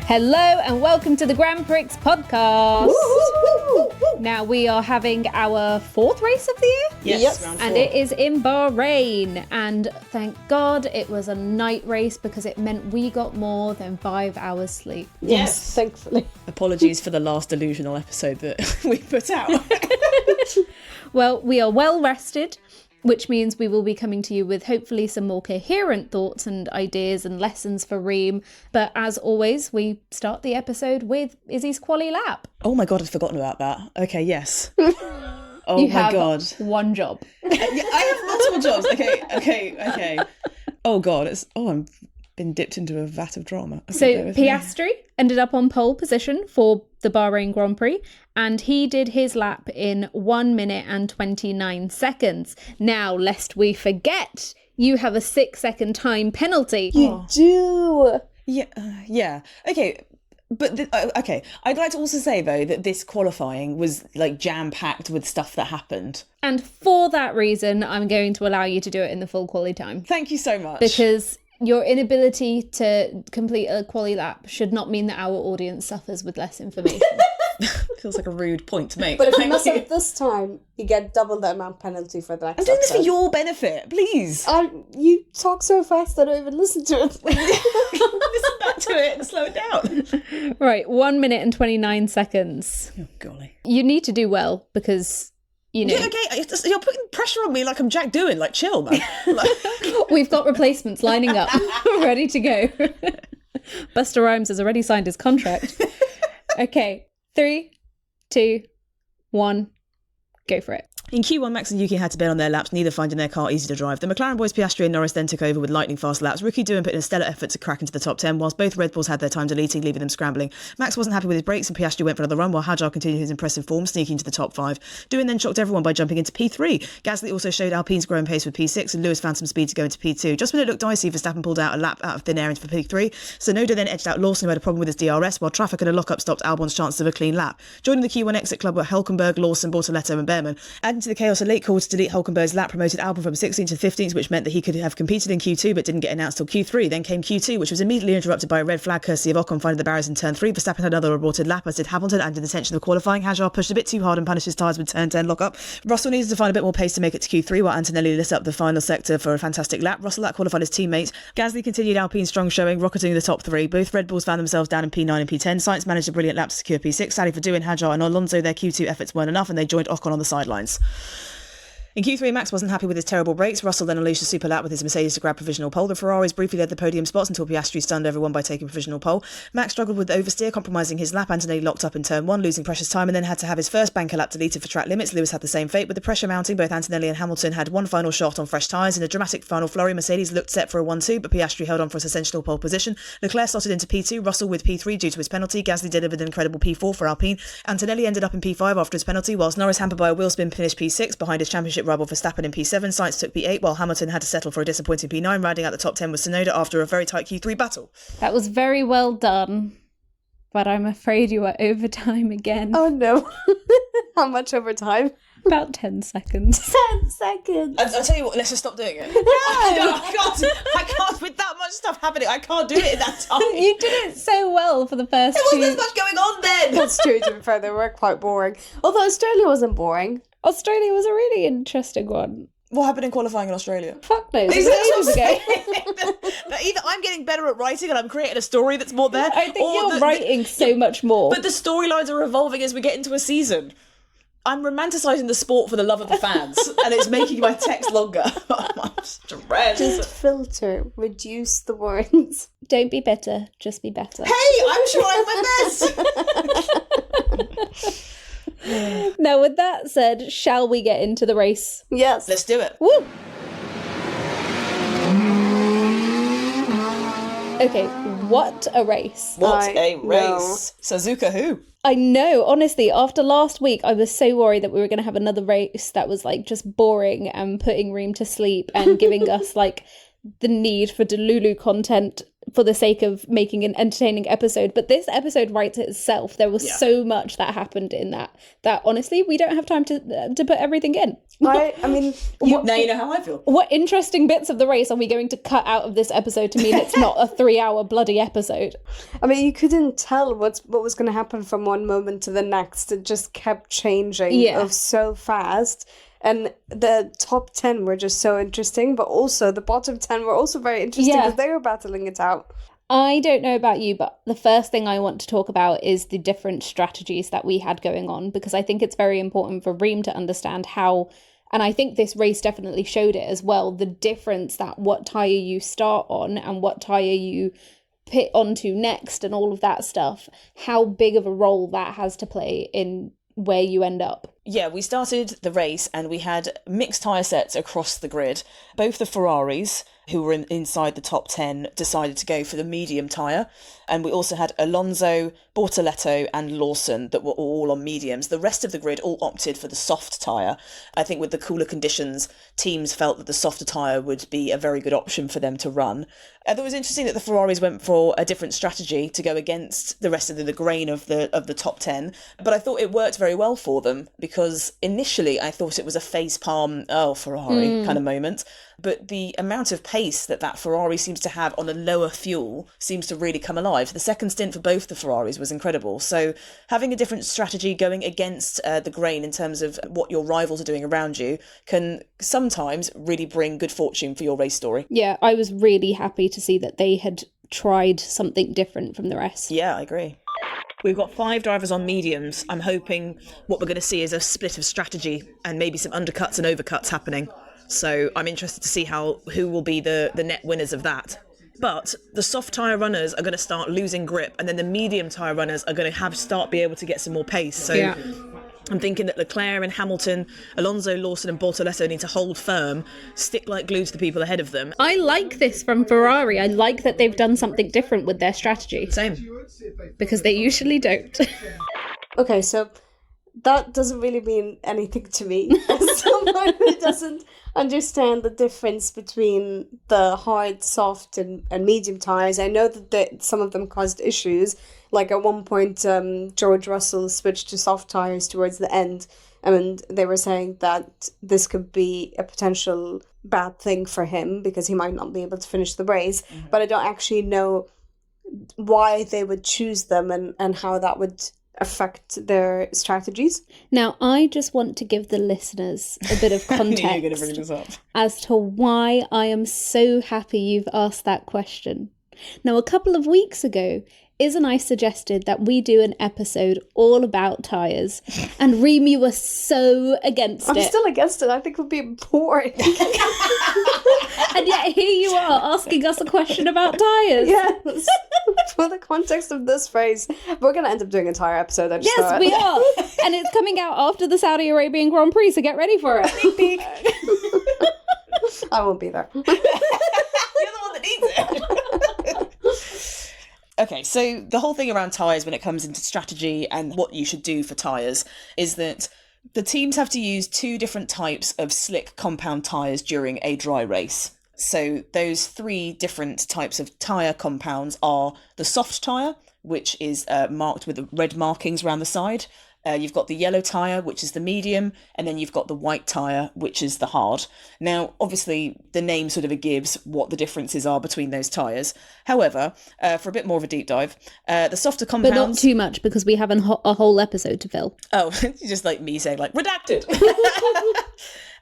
Hello and welcome to the Grand Prix podcast. Now we are having our fourth race of the year. Yes, yep. And it is in Bahrain. And thank God it was a night race because it meant we got more than 5 hours sleep. Yes, thankfully. Apologies for the last delusional episode that we put out. Well, we are well rested, which means we will be coming to you with hopefully some more coherent thoughts and ideas and lessons for Reem. But as always, we start the episode with Izzy's quali lap. Oh my God, I'd forgotten about that. Okay, yes. Oh You my have God. one job. Yeah, I have multiple jobs. Okay. Oh God, I've been dipped into a vat of drama. Okay, so Piastri ended up on pole position for the Bahrain Grand Prix, and he did his lap in 1 minute and 29 seconds. Now, lest we forget, you have a 6-second time penalty. You do. Yeah. Okay. But okay, I'd like to also say though that this qualifying was like jam-packed with stuff that happened. And for that reason, I'm going to allow you to do it in the full quali time. Thank you so much. Because your inability to complete a quali lap should not mean that our audience suffers with less information. Feels like a rude point to make. But if you mess up this time, you get double the amount penalty for the next I'm doing this episode. for your benefit, please. You talk so fast I don't even listen to it. Listen back to it and slow it down. Right, 1 minute and 29 seconds. Oh, golly. You need to do well because, you know... Yeah, okay, you're putting pressure on me like I'm Jack Doohan, like chill, man. Like... We've got replacements lining up, ready to go. Busta Rhymes has already signed his contract. Okay, 3, 2, 1, go for it. In Q1, Max and Yuki had to bail on their laps, neither finding their car easy to drive. The McLaren boys Piastri and Norris then took over with lightning fast laps. Rookie Doohan put in a stellar effort to crack into the top 10, whilst both Red Bulls had their time deleting, leaving them scrambling. Max wasn't happy with his brakes and Piastri went for another run, while Hajar continued his impressive form, sneaking into the top 5. Doohan then shocked everyone by jumping into P3. Gasly also showed Alpine's growing pace with P6, and Lewis found some speed to go into P2. Just when it looked dicey, Verstappen pulled out a lap out of thin air into P3. Sonoda then edged out Lawson, who had a problem with his DRS, while traffic and a lock-up stopped Albon's chances of a clean lap. Joining the Q1 exit club were Hülkenberg, Lawson, Bortoletto and Behrman. Adding to the chaos, a late call to delete Hülkenberg's lap promoted Albon from 16th to 15th, which meant that he could have competed in Q2 but didn't get announced till Q3. Then came Q2, which was immediately interrupted by a red flag courtesy of Ocon finding the barriers in turn 3. Verstappen had another aborted lap, as did Hamilton, and in the tension of qualifying, Hajar pushed a bit too hard and punished his tyres with turn 10 lock-up. Russell needed to find a bit more pace to make it to Q3, while Antonelli lit up the final sector for a fantastic lap. Russell qualified his teammates. Gasly continued Alpine's strong showing, rocketing the top 3. Both Red Bulls found themselves down in P9 and P10. Sainz managed a brilliant lap to secure P6. Sadly for Doohan, Hajar and Alonso, their Q2 efforts weren't enough, and they joined Ocon on the sidelines. In Q3, Max wasn't happy with his terrible brakes. Russell then unleashed a super lap with his Mercedes to grab provisional pole. The Ferraris briefly led the podium spots until Piastri stunned everyone by taking provisional pole. Max struggled with oversteer, compromising his lap. Antonelli locked up in turn 1, losing precious time, and then had to have his first banker lap deleted for track limits. Lewis had the same fate. With the pressure mounting, both Antonelli and Hamilton had one final shot on fresh tyres. In a dramatic final flurry, Mercedes looked set for a 1-2, but Piastri held on for a sensational pole position. Leclerc slotted into P2, Russell with P3 due to his penalty. Gasly delivered an incredible P4 for Alpine. Antonelli ended up in P5 after his penalty, whilst Norris, hampered by a wheel spin, finished P6 behind his championship rival Verstappen in P7. Sainz took P8, while Hamilton had to settle for a disappointing P9, rounding out the top 10 with Sonoda after a very tight Q3 battle. That was very well done, but I'm afraid you are overtime again. Oh no. How much overtime? About 10 seconds. 10 seconds. I'll tell you what, let's just stop doing it. I can't, with that much stuff happening, I can't do it in that time. You did it so well for the first There two. wasn't as much going on then. That's true, to be fair, they were quite boring. Although Australia wasn't boring. Australia was a really interesting one. What happened in qualifying in Australia? Fuck knows. It was ages ago. That either I'm getting better at writing and I'm creating a story that's more there. I think you're writing so much more. But the storylines are evolving as we get into a season. I'm romanticising the sport for the love of the fans, and it's making my text longer. I'm stressed. Just filter, reduce the words. Don't be bitter, just be better. Hey, I'm trying my best. Now, with that said, shall we get into the race? Yes. Let's do it. Woo! Okay, what a race. What a race. know. Suzuka who? I know, honestly, after last week, I was so worried that we were going to have another race that was like just boring and putting Reem to sleep and giving us like the need for Delulu content for the sake of making an entertaining episode, but this episode writes itself. There was so much that happened in that honestly we don't have time to put everything in. I mean, Now you know how I feel. What interesting bits of the race are we going to cut out of this episode to mean it's not a 3-hour bloody episode? I mean, you couldn't tell what was going to happen from one moment to the next. It just kept changing so fast. And the top 10 were just so interesting, but also the bottom 10 were also very interesting because they were battling it out. I don't know about you, but the first thing I want to talk about is the different strategies that we had going on, because I think it's very important for Reem to understand how, and I think this race definitely showed it as well, the difference that what tyre you start on and what tyre you pit onto next and all of that stuff, how big of a role that has to play in where you end up. Yeah, we started the race and we had mixed tyre sets across the grid. Both the Ferraris, who were inside the top 10, decided to go for the medium tyre. And we also had Alonso, Bortoleto and Lawson that were all on mediums. The rest of the grid all opted for the soft tyre. I think with the cooler conditions, teams felt that the softer tyre would be a very good option for them to run. I thought it was interesting that the Ferraris went for a different strategy to go against the rest of the grain of the top 10. But I thought it worked very well for them because initially I thought it was a facepalm, Ferrari kind of moment. But the amount of pace that Ferrari seems to have on a lower fuel seems to really come alive. The second stint for both the Ferraris was incredible. So having a different strategy going against the grain in terms of what your rivals are doing around you can sometimes really bring good fortune for your race story. Yeah, I was really happy to see that they had tried something different from the rest. Yeah, I agree. We've got 5 drivers on mediums. I'm hoping what we're going to see is a split of strategy and maybe some undercuts and overcuts happening. So I'm interested to see who will be the net winners of that. But the soft tyre runners are going to start losing grip, and then the medium tyre runners are going to be able to get some more pace. So I'm thinking that Leclerc and Hamilton, Alonso, Lawson and Bortoleto need to hold firm, stick like glue to the people ahead of them. I like this from Ferrari. I like that they've done something different with their strategy. Same. Because they usually don't. Okay, so that doesn't really mean anything to me. As someone who doesn't understand the difference between the hard, soft and medium tyres. I know that some of them caused issues. Like at one point, George Russell switched to soft tyres towards the end. And they were saying that this could be a potential bad thing for him because he might not be able to finish the race. Mm-hmm. But I don't actually know why they would choose them and how that would affect their strategies. Now, I just want to give the listeners a bit of context I knew you were going to bring this up. As to why I am so happy you've asked that question. Now, a couple of weeks ago, Iz and I suggested that we do an episode all about tyres, and Reem, you were so against it. I'm still against it. I think it would be boring. And yet here you are asking us a question about tyres. Yes. For the context of this phrase, we're going to end up doing an entire episode. Yes, we are. And it's coming out after the Saudi Arabian Grand Prix, so get ready for it. Beep, beep. I won't be there. You're the one that needs it. Okay, so the whole thing around tyres when it comes into strategy and what you should do for tyres is that the teams have to use 2 different types of slick compound tyres during a dry race. So those 3 different types of tyre compounds are the soft tyre, which is marked with the red markings around the side. You've got the yellow tyre, which is the medium, and then you've got the white tyre, which is the hard. Now, obviously, the name sort of gives what the differences are between those tyres. However, for a bit more of a deep dive, the softer compounds... But not too much, because we have a whole episode to fill. Oh, just like me saying, like, redacted!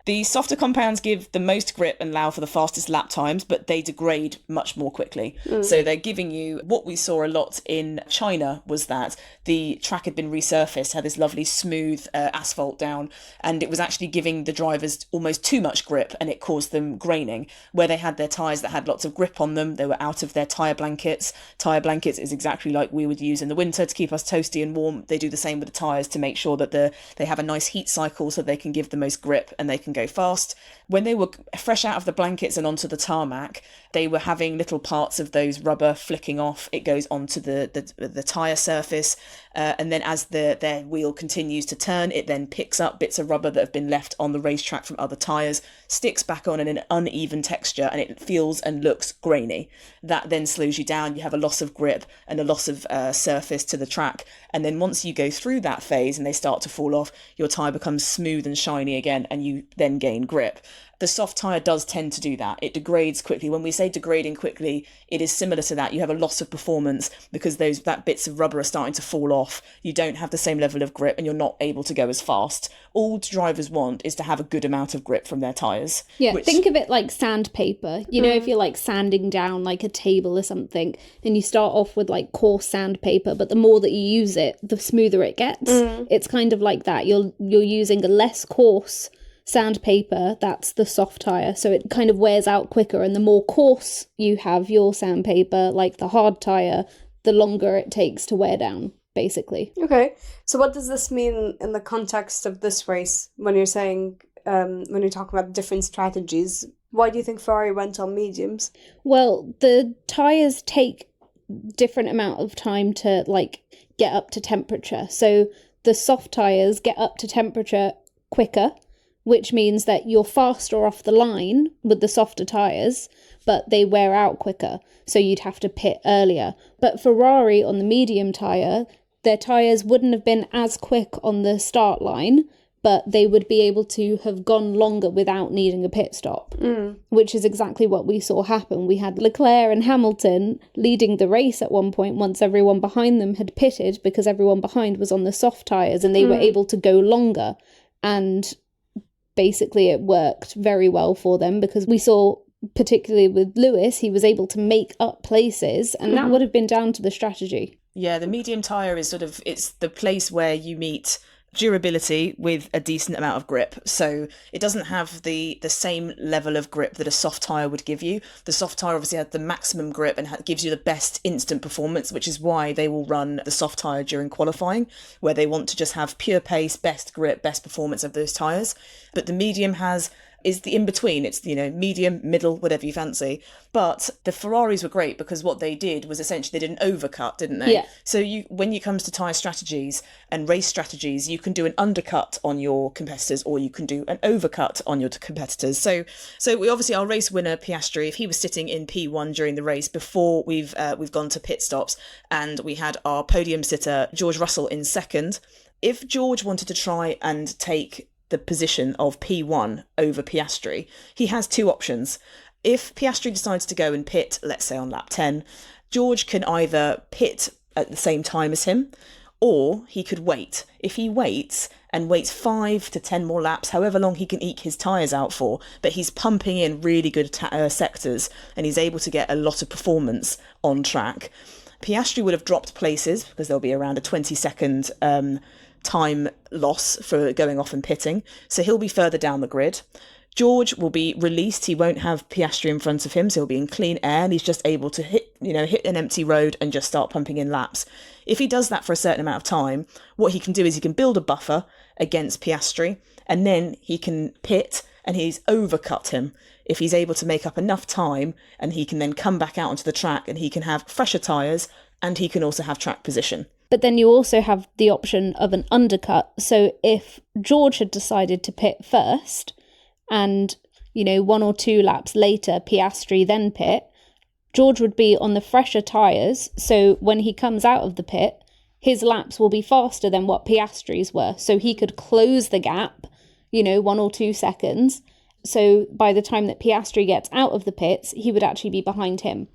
The softer compounds give the most grip and allow for the fastest lap times, but they degrade much more quickly. So they're giving you, what we saw a lot in China was that the track had been resurfaced, had this lovely smooth asphalt down, and it was actually giving the drivers almost too much grip, and it caused them graining. Where they had their tyres that had lots of grip on them, they were out of their tyre blankets. Tyre blankets is exactly like we would use in the winter to keep us toasty and warm. They do the same with the tyres to make sure that they have a nice heat cycle so they can give the most grip and they can go fast. When they were fresh out of the blankets and onto the tarmac, they were having little parts of those rubber flicking off. It goes onto the tyre surface, And then as their wheel continues to turn, it then picks up bits of rubber that have been left on the racetrack from other tyres, sticks back on in an uneven texture, and it feels and looks grainy. That then slows you down. You have a loss of grip and a loss of surface to the track. And then once you go through that phase and they start to fall off, your tyre becomes smooth and shiny again, and you then gain grip. The soft tyre does tend to do that. It degrades quickly. When we say degrading quickly, it is similar to that. You have a loss of performance because that bits of rubber are starting to fall off. You don't have the same level of grip and you're not able to go as fast. All drivers want is to have a good amount of grip from their tyres. Yeah, think of it like sandpaper. You know, if you're like sanding down like a table or something, and you start off with like coarse sandpaper, but the more that you use it, the smoother it gets. It's kind of like that. You're using a less coarse sandpaper, that's the soft tyre, so it kind of wears out quicker, and the more coarse you have your sandpaper, like the hard tyre, the longer it takes to wear down, basically. Okay, so what does this mean in the context of this race when you're saying, when you're talking about different strategies? Why do you think Ferrari went on mediums? Well, the tyres take different amount of time to like get up to temperature, so the soft tyres get up to temperature quicker, which means that you're faster off the line with the softer tyres, but they wear out quicker, so you'd have to pit earlier. But Ferrari on the medium tyre, their tyres wouldn't have been as quick on the start line, but they would be able to have gone longer without needing a pit stop, which is exactly what we saw happen. We had Leclerc and Hamilton leading the race at one point once everyone behind them had pitted, because everyone behind was on the soft tyres, and they were able to go longer. And basically it worked very well for them, because we saw, particularly with Lewis, he was able to make up places, and that would have been down to the strategy. Yeah, the medium tyre is it's the place where you meet durability with a decent amount of grip. So it doesn't have the same level of grip that a soft tyre would give you. The soft tyre obviously has the maximum grip and gives you the best instant performance, which is why they will run the soft tyre during qualifying, where they want to just have pure pace, best grip, best performance of those tyres. But the medium is the in-between. It's, medium, middle, whatever you fancy. But the Ferraris were great because what they did was essentially they did an overcut, didn't they? Yeah. So when it comes to tyre strategies and race strategies, you can do an undercut on your competitors, or you can do an overcut on your competitors. So we obviously, our race winner, Piastri, if he was sitting in P1 during the race before we've gone to pit stops, and we had our podium sitter, George Russell, in second, if George wanted to try and take the position of P1 over Piastri, he has two options. If Piastri decides to go and pit, let's say on lap 10, George can either pit at the same time as him, or he could wait. If he waits 5 to 10 more laps, however long he can eke his tyres out for, but he's pumping in really good sectors and he's able to get a lot of performance on track, Piastri would have dropped places because there'll be around a 20-second time loss for going off and pitting, so he'll be further down the grid. George will be released. He won't have Piastri in front of him, so he'll be in clean air, and he's just able to hit an empty road and just start pumping in laps. If he does that for a certain amount of time, what he can do is he can build a buffer against Piastri, and then he can pit and he's overcut him. If he's able to make up enough time, and he can then come back out onto the track and he can have fresher tyres, and he can also have track position. But then you also have the option of an undercut. So if George had decided to pit first, and, 1 or 2 laps later, Piastri then pit, George would be on the fresher tyres. So when he comes out of the pit, his laps will be faster than what Piastri's were. So he could close the gap, 1 or 2 seconds. So by the time that Piastri gets out of the pits, he would actually be behind him.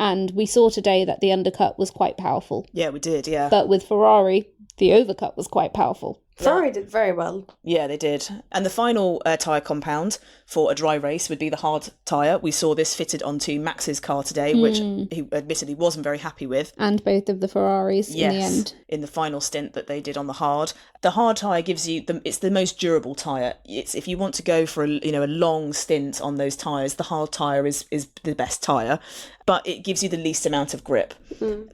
And we saw today that the undercut was quite powerful. Yeah, we did, yeah. But with Ferrari, the overcut was quite powerful. Ferrari did very well. Yeah, they did. And the final tyre compound for a dry race would be the hard tyre. We saw this fitted onto Max's car today, which he admittedly wasn't very happy with. And both of the Ferraris in the end. In the final stint that they did on the hard. The hard tyre gives you, it's the most durable tyre. It's if you want to go for a long stint on those tyres, the hard tyre is the best tyre. But it gives you the least amount of grip.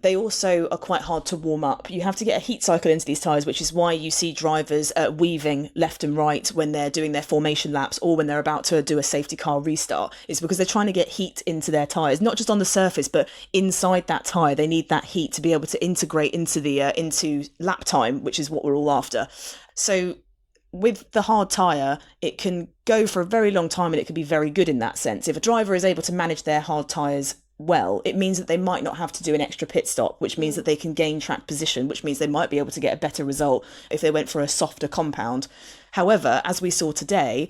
They also are quite hard to warm up. You have to get a heat cycle into these tyres, which is why you see drivers drivers weaving left and right when they're doing their formation laps or when they're about to do a safety car restart is because they're trying to get heat into their tyres, not just on the surface, but inside that tyre. They need that heat to be able to integrate into the into lap time, which is what we're all after. So with the hard tyre, it can go for a very long time and it can be very good in that sense. If a driver is able to manage their hard tyres well, it means that they might not have to do an extra pit stop, which means that they can gain track position, which means they might be able to get a better result if they went for a softer compound. However, as we saw today,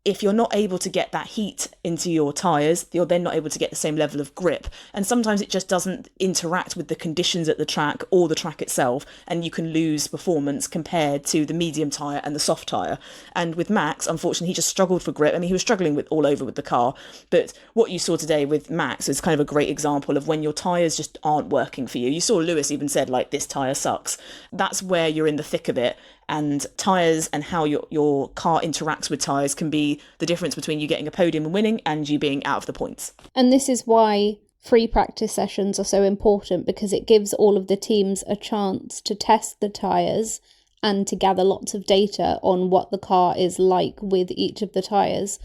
if you're not able to get that heat into your tyres, you're then not able to get the same level of grip. And sometimes it just doesn't interact with the conditions at the track or the track itself, and you can lose performance compared to the medium tyre and the soft tyre. And with Max, unfortunately, he just struggled for grip. I mean, he was struggling with all over with the car. But what you saw today with Max is kind of a great example of when your tyres just aren't working for you. You saw Lewis even said, like, this tyre sucks. That's where you're in the thick of it. And tyres and how your car interacts with tyres can be the difference between you getting a podium and winning and you being out of the points. And this is why free practice sessions are so important, because it gives all of the teams a chance to test the tyres and to gather lots of data on what the car is like with each of the tyres.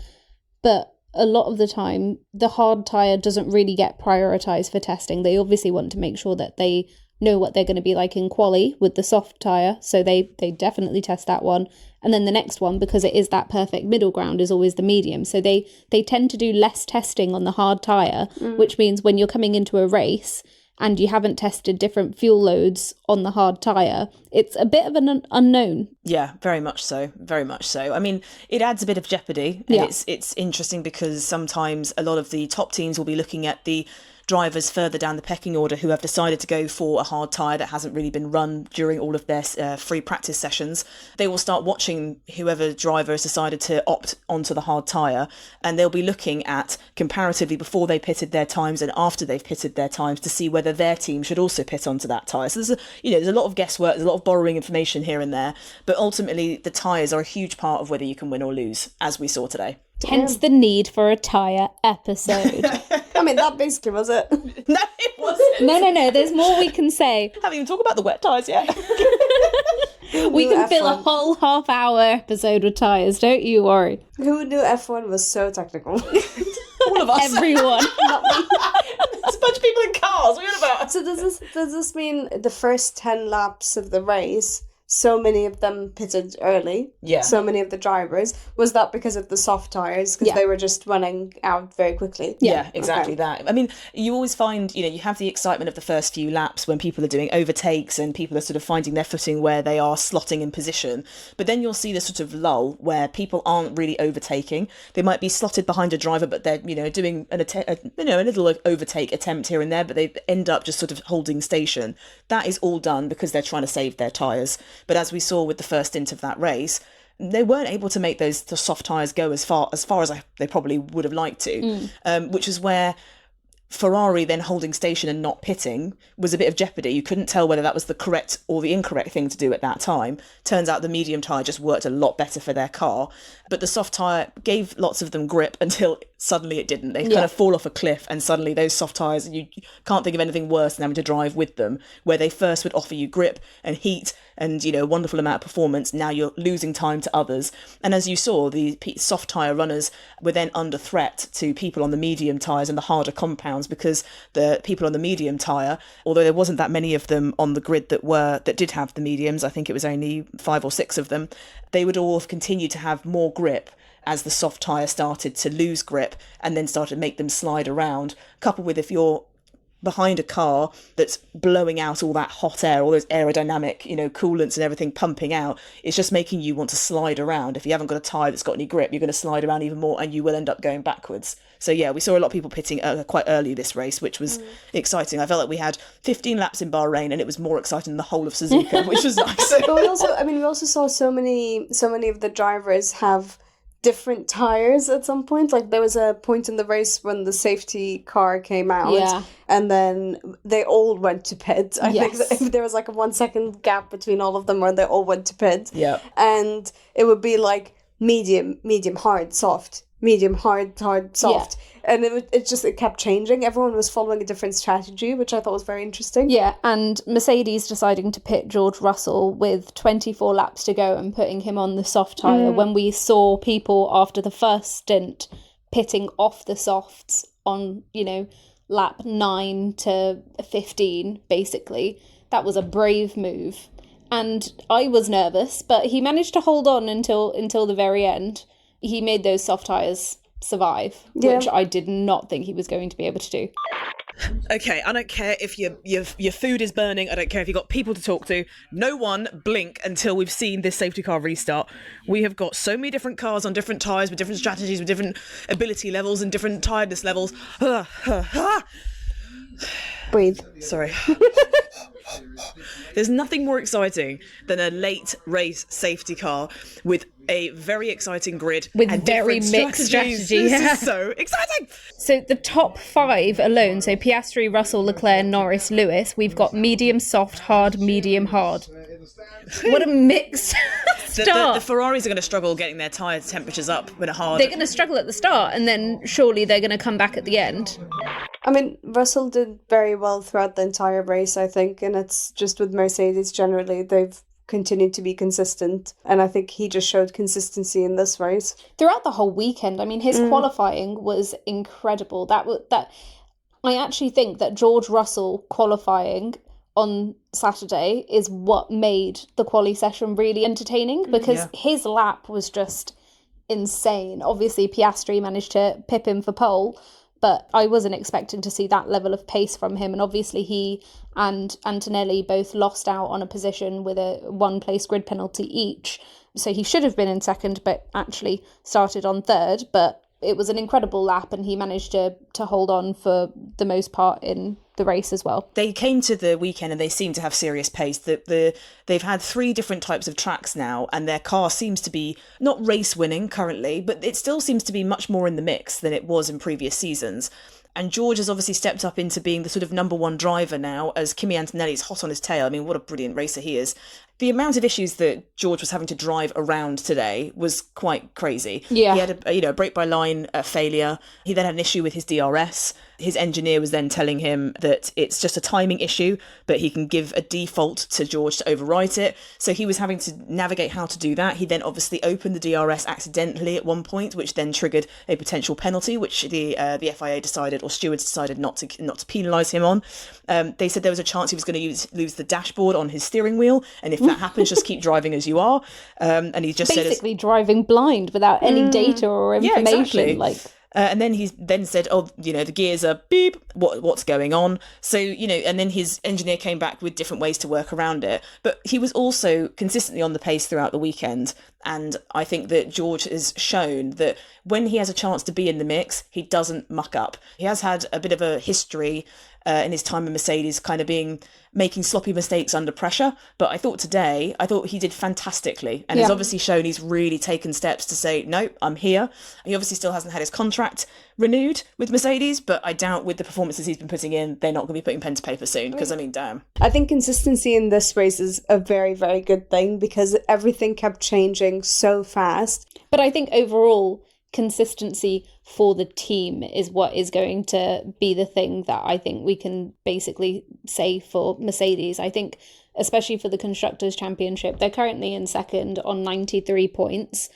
But a lot of the time, the hard tyre doesn't really get prioritised for testing. They obviously want to make sure that they know what they're going to be like in quali with the soft tyre, so they definitely test that one. And then the next one, because it is that perfect middle ground, is always the medium. So they tend to do less testing on the hard tyre, which means when you're coming into a race and you haven't tested different fuel loads on the hard tyre, it's a bit of an unknown. Yeah, very much so. Very much so. I mean, it adds a bit of jeopardy. And it's interesting because sometimes a lot of the top teams will be looking at the drivers further down the pecking order who have decided to go for a hard tyre that hasn't really been run during all of their free practice sessions. They will start watching whoever driver has decided to opt onto the hard tyre, and they'll be looking at comparatively before they pitted their times and after they've pitted their times to see whether their team should also pit onto that tyre. So there's a lot of guesswork, there's a lot of borrowing information here and there, but ultimately the tyres are a huge part of whether you can win or lose, as we saw today. Hence the need for a tyre episode. I mean, that basically was it. No, it wasn't. No, there's more we can say. Haven't even talked about the wet tyres yet. We can fill a whole half-hour episode with tyres, don't you worry. Who knew F1 was so technical? All of us. Everyone. Not me. There's a bunch of people in cars. What are you on about? So does this mean the first 10 laps of the race, so many of them pitted early? Yeah. So many of the drivers. Was that because of the soft tyres? Because they were just running out very quickly? Yeah, exactly that. I mean, you always find, you have the excitement of the first few laps when people are doing overtakes and people are sort of finding their footing where they are slotting in position. But then you'll see this sort of lull where people aren't really overtaking. They might be slotted behind a driver, but they're, doing a little overtake attempt here and there, but they end up just sort of holding station. That is all done because they're trying to save their tyres. But as we saw with the first stint of that race, they weren't able to make the soft tyres go as far as they probably would have liked to, which is where Ferrari then holding station and not pitting was a bit of jeopardy. You couldn't tell whether that was the correct or the incorrect thing to do at that time. Turns out the medium tyre just worked a lot better for their car, but the soft tyre gave lots of them grip until suddenly it didn't. They kind of fall off a cliff, and suddenly those soft tyres, you can't think of anything worse than having to drive with them, where they first would offer you grip and heat and a wonderful amount of performance. Now you're losing time to others, and as you saw, the soft tyre runners were then under threat to people on the medium tyres and the harder compounds, because the people on the medium tyre, although there wasn't that many of them on the grid that did have the mediums, I think it was only 5 or 6 of them, they would all continue to have more grip as the soft tyre started to lose grip and then started to make them slide around, coupled with if you're behind a car that's blowing out all that hot air, all those aerodynamic, coolants and everything pumping out, it's just making you want to slide around. If you haven't got a tyre that's got any grip, you're going to slide around even more and you will end up going backwards. So yeah, we saw a lot of people pitting quite early this race, which was exciting. I felt like we had 15 laps in Bahrain and it was more exciting than the whole of Suzuka, which was nice. But we also saw so many of the drivers have different tires at some point. Like there was a point in the race when the safety car came out, and then they all went to pit. I think there was like a 1 second gap between all of them where they all went to pit. Yeah, and it would be like medium, hard, soft, medium, hard, soft. And it kept changing. Everyone was following a different strategy, which I thought was very interesting. Yeah, and Mercedes deciding to pit George Russell with 24 laps to go and putting him on the soft tyre when we saw people after the first stint pitting off the softs on, lap 9 to 15, basically. That was a brave move. And I was nervous, but he managed to hold on until the very end. He made those soft tyres survive, which I did not think he was going to be able to do. Okay, I don't care if your food is burning. I don't care if you've got people to talk to. No one blink until we've seen this safety car restart. We have got so many different cars on different tyres with different strategies, with different ability levels and different tiredness levels. Breathe. Sorry. There's nothing more exciting than a late race safety car with a very exciting grid with and very mixed strategies. This is so exciting. So the top 5 alone, so Piastri, Russell, Leclerc, Norris, Lewis, we've got medium, soft, hard, medium, hard. What a mix. The Ferraris are going to struggle getting their tyre temperatures up with a hard... They're going to struggle at the start, and then surely they're going to come back at the end. I mean, Russell did very well throughout the entire race, I think, and it's just with Mercedes generally, they've continued to be consistent, and I think he just showed consistency in this race. Throughout the whole weekend, I mean, his qualifying was incredible. That I actually think that George Russell qualifying on Saturday is what made the quali session really entertaining, because his lap was just insane. Obviously, Piastri managed to pip him for pole, but I wasn't expecting to see that level of pace from him. And obviously he and Antonelli both lost out on a position with a one-place grid penalty each. So he should have been in second, but actually started on third. But it was an incredible lap, and he managed to hold on for the most part in the race as well. They came to the weekend and they seem to have serious pace. They've had 3 different types of tracks now, and their car seems to be not race winning currently, but it still seems to be much more in the mix than it was in previous seasons. And George has obviously stepped up into being the sort of number 1 driver now, as Kimi Antonelli's hot on his tail. I mean, what a brilliant racer he is. The amount of issues that George was having to drive around today was quite crazy. Yeah. He had a brake by line failure. He then had an issue with his DRS. His engineer was then telling him that it's just a timing issue, but he can give a default to George to overwrite it. So he was having to navigate how to do that. He then obviously opened the DRS accidentally at one point, which then triggered a potential penalty, which the FIA decided, or stewards decided not to penalise him on. They said there was a chance he was going to lose the dashboard on his steering wheel, and if that happens, just keep driving as you are. And he just basically driving blind without any data or information. Yeah, exactly. And then he said, the gears are beep, what's going on? So, and then his engineer came back with different ways to work around it. But he was also consistently on the pace throughout the weekend. And I think that George has shown that when he has a chance to be in the mix, he doesn't muck up. He has had a bit of a history in his time in Mercedes, kind of making sloppy mistakes under pressure. But I thought he did fantastically, and has obviously shown he's really taken steps to say, no, I'm here. He obviously still hasn't had his contract renewed with Mercedes, but I doubt with the performances he's been putting in, they're not going to be putting pen to paper soon, because, I mean, damn. I think consistency in this race is a very, very good thing, because everything kept changing so fast. But I think overall, consistency for the team is what is going to be the thing that I think we can basically say for Mercedes. I think especially for the Constructors' Championship, they're currently in second on 93 points,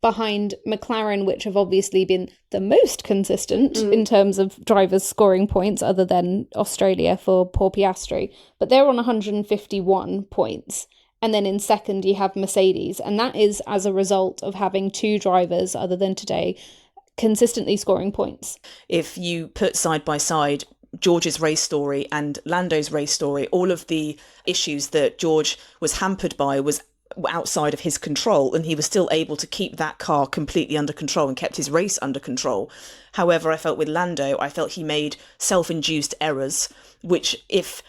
behind McLaren, which have obviously been the most consistent in terms of drivers scoring points, other than Australia for poor Piastri. But they're on 151 points. And then in second, you have Mercedes. And that is as a result of having 2 drivers, other than today, consistently scoring points. If you put side by side George's race story and Lando's race story, all of the issues that George was hampered by was outside of his control, and he was still able to keep that car completely under control and kept his race under control. However, I felt with Lando, he made self-induced errors, which if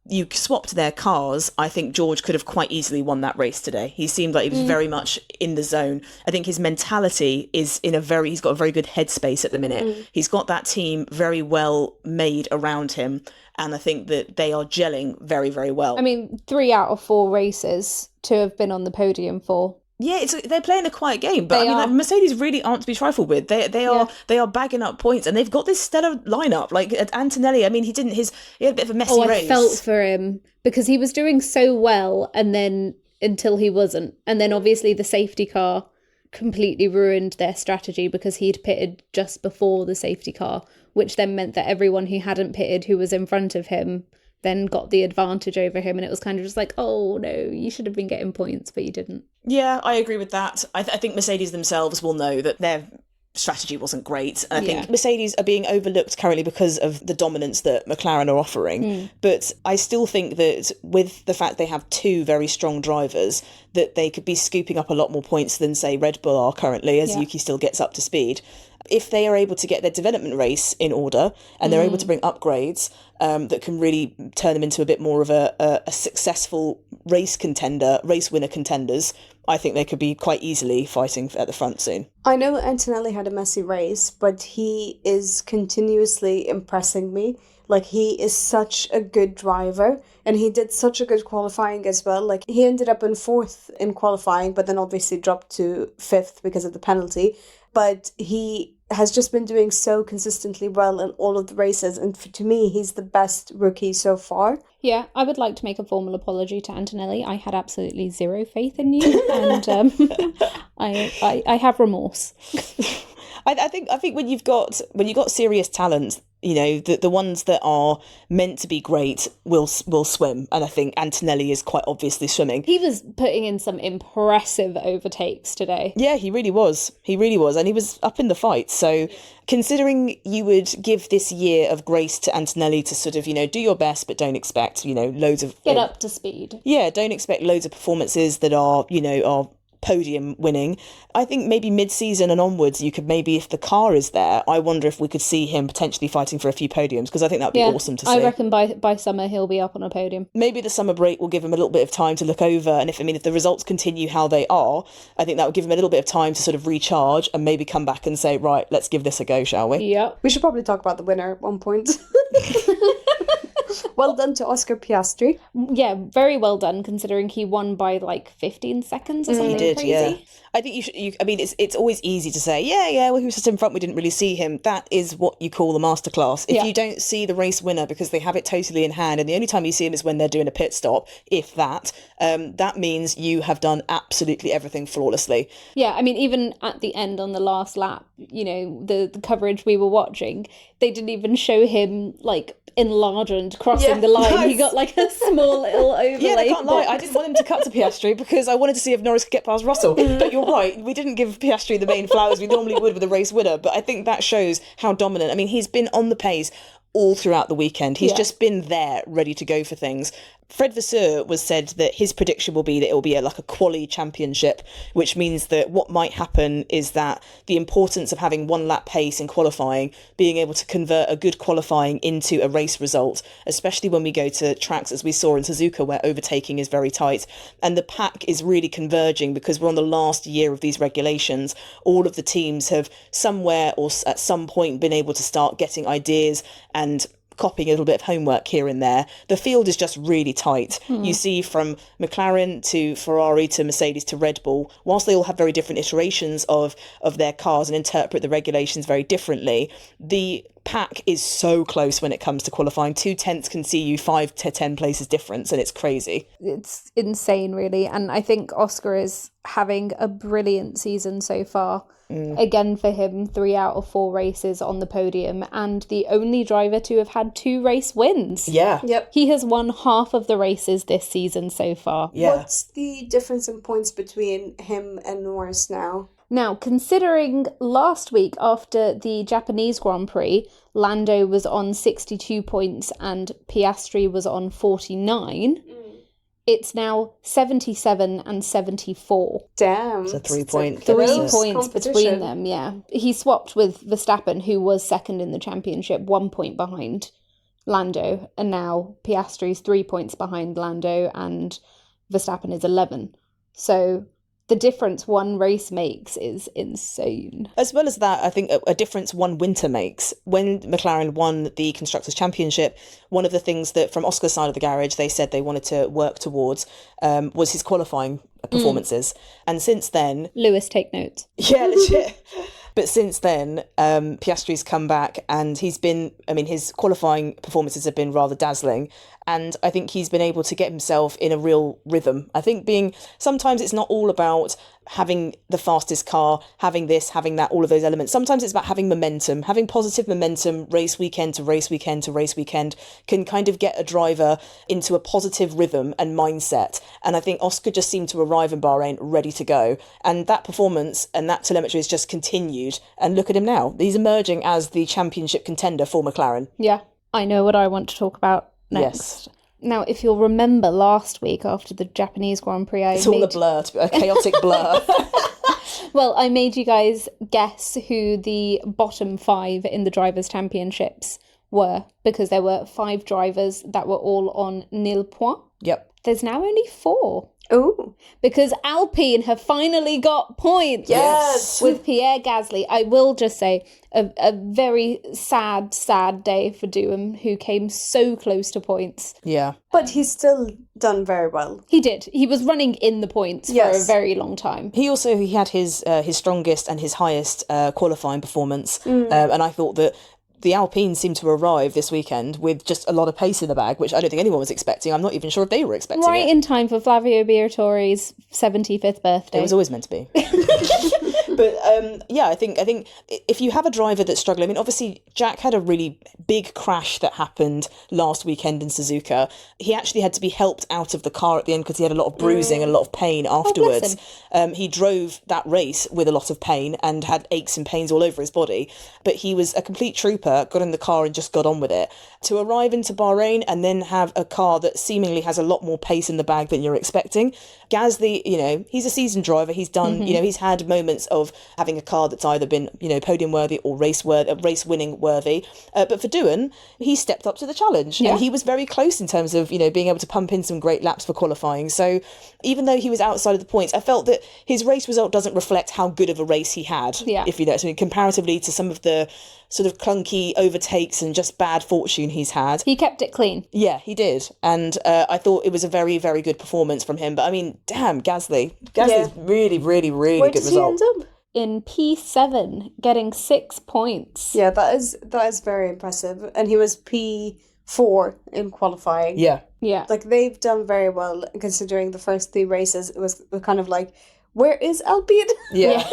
you swapped their cars, I think George could have quite easily won that race today. He seemed like he was very much in the zone. I think his mentality is he's got a very good headspace at the minute. He's got that team very well made around him, and I think that they are gelling very, very well. I mean, 3 out of 4 races to have been on the podium for Yeah, they're playing a quiet game, but They are. like, Mercedes really aren't to be trifled with. They are bagging up points, and they've got this stellar lineup. Like Antonelli, I mean, he had a bit of a messy race. I felt for him because he was doing so well, and then until he wasn't, and then obviously the safety car completely ruined their strategy because he'd pitted just before the safety car, which then meant that everyone who hadn't pitted, who was in front of him, then got the advantage over him, and it was kind of just like, oh no, you should have been getting points, but you didn't. Yeah, I agree with that. I think Mercedes themselves will know that their strategy wasn't great. And I think Mercedes are being overlooked currently because of the dominance that McLaren are offering. But I still think that with the fact they have two very strong drivers, that they could be scooping up a lot more points than, say, Red Bull are currently, as Yuki still gets up to speed. If they are able to get their development race in order and they're able to bring upgrades that can really turn them into a bit more of a successful race winner contenders, I think they could be quite easily fighting at the front soon. I know Antonelli had a messy race, but he is continuously impressing me. Like, he is such a good driver, and he did such a good qualifying as well. Like, he ended up in 4th in qualifying, but then obviously dropped to 5th because of the penalty. But he has just been doing so consistently well in all of the races, and to me, he's the best rookie so far. Yeah, I would like to make a formal apology to Antonelli. I had absolutely zero faith in you, and I have remorse. I think when you've got serious talent, you know, the ones that are meant to be great will swim, and I think Antonelli is quite obviously swimming. He was putting in some impressive overtakes today. Yeah, he really was, and he was up in the fight. So considering you would give this year of grace to Antonelli to sort of, you know, do your best, but don't expect, you know, loads of... Get up to speed. Yeah, don't expect loads of performances that are, you know, are podium winning. I think maybe mid-season and onwards, you could maybe, if the car is there, I wonder if we could see him potentially fighting for a few podiums, because I think that would be awesome to see. I reckon by summer he'll be up on a podium. Maybe the summer break will give him a little bit of time to look over, and if the results continue how they are, I think that would give him a little bit of time to sort of recharge and maybe come back and say, right, let's give this a go, shall we? Yeah. We should probably talk about the winner at one point. Well done to Oscar Piastri. Yeah, very well done, considering he won by like 15 seconds or something. He did, crazy. yeah. I think it's always easy to say, well, he was just in front, we didn't really see him. That is what you call the masterclass. If you don't see the race winner because they have it totally in hand, and the only time you see him is when they're doing a pit stop, if that, that means you have done absolutely everything flawlessly. Yeah, I mean, even at the end on the last lap, you know, the coverage we were watching, they didn't even show him like enlarged crossing the line. Nice. He got like a small little overlay. Yeah, I can't lie. I didn't want him to cut to Piastri because I wanted to see if Norris could get past Russell. But you're right, we didn't give Piastri the main flowers we normally would with a race winner. But I think that shows how dominant. I mean, he's been on the pace all throughout the weekend. He's just been there, ready to go for things. Fred Vasseur was said that his prediction will be that it will be like a quali championship, which means that what might happen is that the importance of having one lap pace in qualifying, being able to convert a good qualifying into a race result, especially when we go to tracks as we saw in Suzuka where overtaking is very tight and the pack is really converging because we're on the last year of these regulations. All of the teams have somewhere or at some point been able to start getting ideas and copying a little bit of homework here and there. The field is just really tight. You see from McLaren to Ferrari to Mercedes to Red Bull, whilst they all have very different iterations of their cars and interpret the regulations very differently, the pack is so close when it comes to qualifying. 2 tenths can see you 5 to 10 places difference, and it's crazy. It's insane, really. And I think Oscar is having a brilliant season so far. Again, for him, 3 out of 4 races on the podium, and the only driver to have had 2 race wins. Yeah. Yep. He has won half of the races this season so far. Yeah. What's the difference in points between him and Norris now? Now, considering last week after the Japanese Grand Prix, Lando was on 62 points and Piastri was on 49, it's now 77 and 74. Damn. It's a 3-point. 3 Close points competition. between them, yeah. He swapped with Verstappen, who was second in the championship, 1 point behind Lando, and now Piastri's 3 points behind Lando and Verstappen is 11. So the difference one race makes is insane. As well as that, I think a difference one winter makes. When McLaren won the Constructors' Championship, one of the things that from Oscar's side of the garage they said they wanted to work towards was his qualifying performances. And since then... Lewis, take notes. Yeah, legit. But since then, Piastri's come back and he's been, his qualifying performances have been rather dazzling. And I think he's been able to get himself in a real rhythm. I think sometimes it's not all about having the fastest car, having this, having that, all of those elements. Sometimes it's about having momentum, having positive momentum, race weekend to race weekend to race weekend can kind of get a driver into a positive rhythm and mindset. And I think Oscar just seemed to arrive in Bahrain ready to go. And that performance and that telemetry has just continued. And look at him now. He's emerging as the championship contender for McLaren. Yeah, I know what I want to talk about next. Yes. Now, if you'll remember last week after the Japanese Grand Prix, It's all a blur, a chaotic blur. Well, I made you guys guess who the bottom 5 in the Drivers' Championships were, because there were 5 drivers that were all on nil point. Yep. There's now only 4. Ooh. Because Alpine have finally got points. Yes. With Pierre Gasly. I will just say a very sad day for Doohan, who came so close to points. Yeah. But he's still done very well. He did. He was running in the points for a very long time. He had his strongest and his highest qualifying performance. And I thought that the Alpine seemed to arrive this weekend with just a lot of pace in the bag, which I don't think anyone was expecting. I'm not even sure if they were expecting Right in time for Flavio Briatore's 75th birthday. It was always meant to be. But I think if you have a driver that's struggling, obviously Jack had a really big crash that happened last weekend in Suzuka. He actually had to be helped out of the car at the end because he had a lot of bruising and a lot of pain afterwards. He drove that race with a lot of pain and had aches and pains all over his body. But he was a complete trooper, got in the car and just got on with it. To arrive into Bahrain and then have a car that seemingly has a lot more pace in the bag than you're expecting. Gasly, he's a seasoned driver. He's done, he's had moments of having a car that's either been, podium worthy or race winning worthy. But for Doohan, he stepped up to the challenge and he was very close in terms of, being able to pump in some great laps for qualifying. So even though he was outside of the points, I felt that his race result doesn't reflect how good of a race he had. Yeah. If you know, comparatively to some of the sort of clunky overtakes and just bad fortune he's had. He kept it clean. Yeah, he did. And I thought it was a very, very good performance from him. But damn, Gasly's really, really, really Where good did he result. end up? In P7, getting 6 points. Yeah, that is very impressive. And he was P4 in qualifying. Yeah. Yeah. Like, they've done very well, considering the first 3 races, it was kind of like, where is Alpine? Yeah.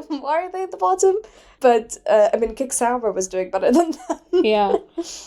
Why are they at the bottom? But, Kick Sauber was doing better than that. Yeah.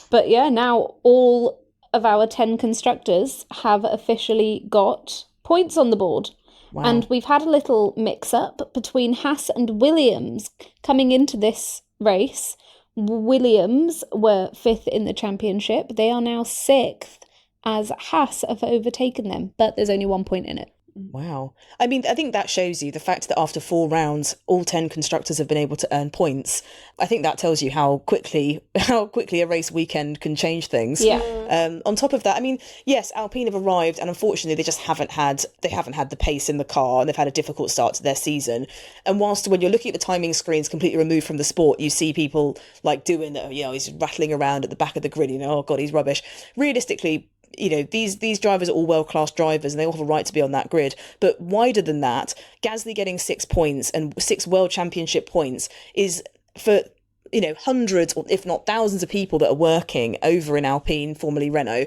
But now all of our 10 constructors have officially got points on the board. Wow. And we've had a little mix-up between Haas and Williams coming into this race. Williams were 5th in the championship. They are now 6th, as Haas have overtaken them, but there's only 1 point in it. Wow. I think that shows you the fact that after 4 rounds, all 10 constructors have been able to earn points. I think that tells you how quickly a race weekend can change things. Yeah. On top of that, yes, Alpine have arrived and unfortunately they just haven't had the pace in the car and they've had a difficult start to their season. And whilst when you're looking at the timing screens completely removed from the sport, you see people like doing that, he's rattling around at the back of the grid, oh God, he's rubbish. Realistically, these drivers are all world-class drivers and they all have a right to be on that grid. But wider than that, Gasly getting 6 points and 6 World Championship points is for hundreds or if not thousands of people that are working over in Alpine, formerly Renault,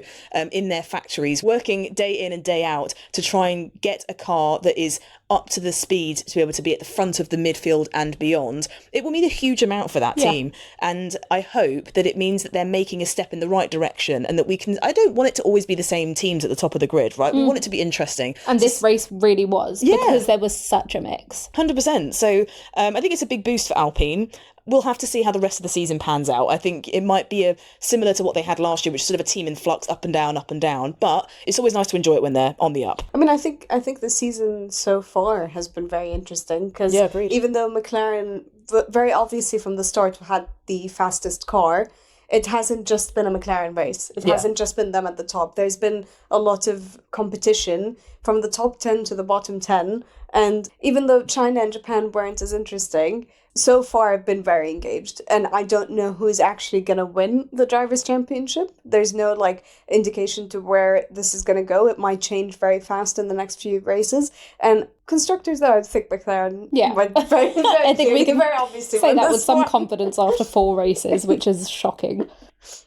in their factories, working day in and day out to try and get a car that is up to the speed to be able to be at the front of the midfield and beyond. It will mean a huge amount for that team. And I hope that it means that they're making a step in the right direction and that I don't want it to always be the same teams at the top of the grid, right? We want it to be interesting. And this race really was, because there was such a mix. 100%. So I think it's a big boost for Alpine. We'll have to see how the rest of the season pans out. I think it might be similar to what they had last year, which is sort of a team in flux, up and down, but it's always nice to enjoy it when they're on the up. I think the season so far has been very interesting because even though McLaren, very obviously from the start, had the fastest car, it hasn't just been a McLaren race. It hasn't just been them at the top. There's been a lot of competition from the top 10 to the bottom 10. And even though China and Japan weren't as interesting, so far I've been very engaged, and I don't know who's actually going to win the Drivers' Championship. There's no like indication to where this is going to go. It might change very fast in the next few races. And constructors, though, I think McLaren went very, very I think we can very obviously say win that this with some one. confidence after 4 races, which is shocking.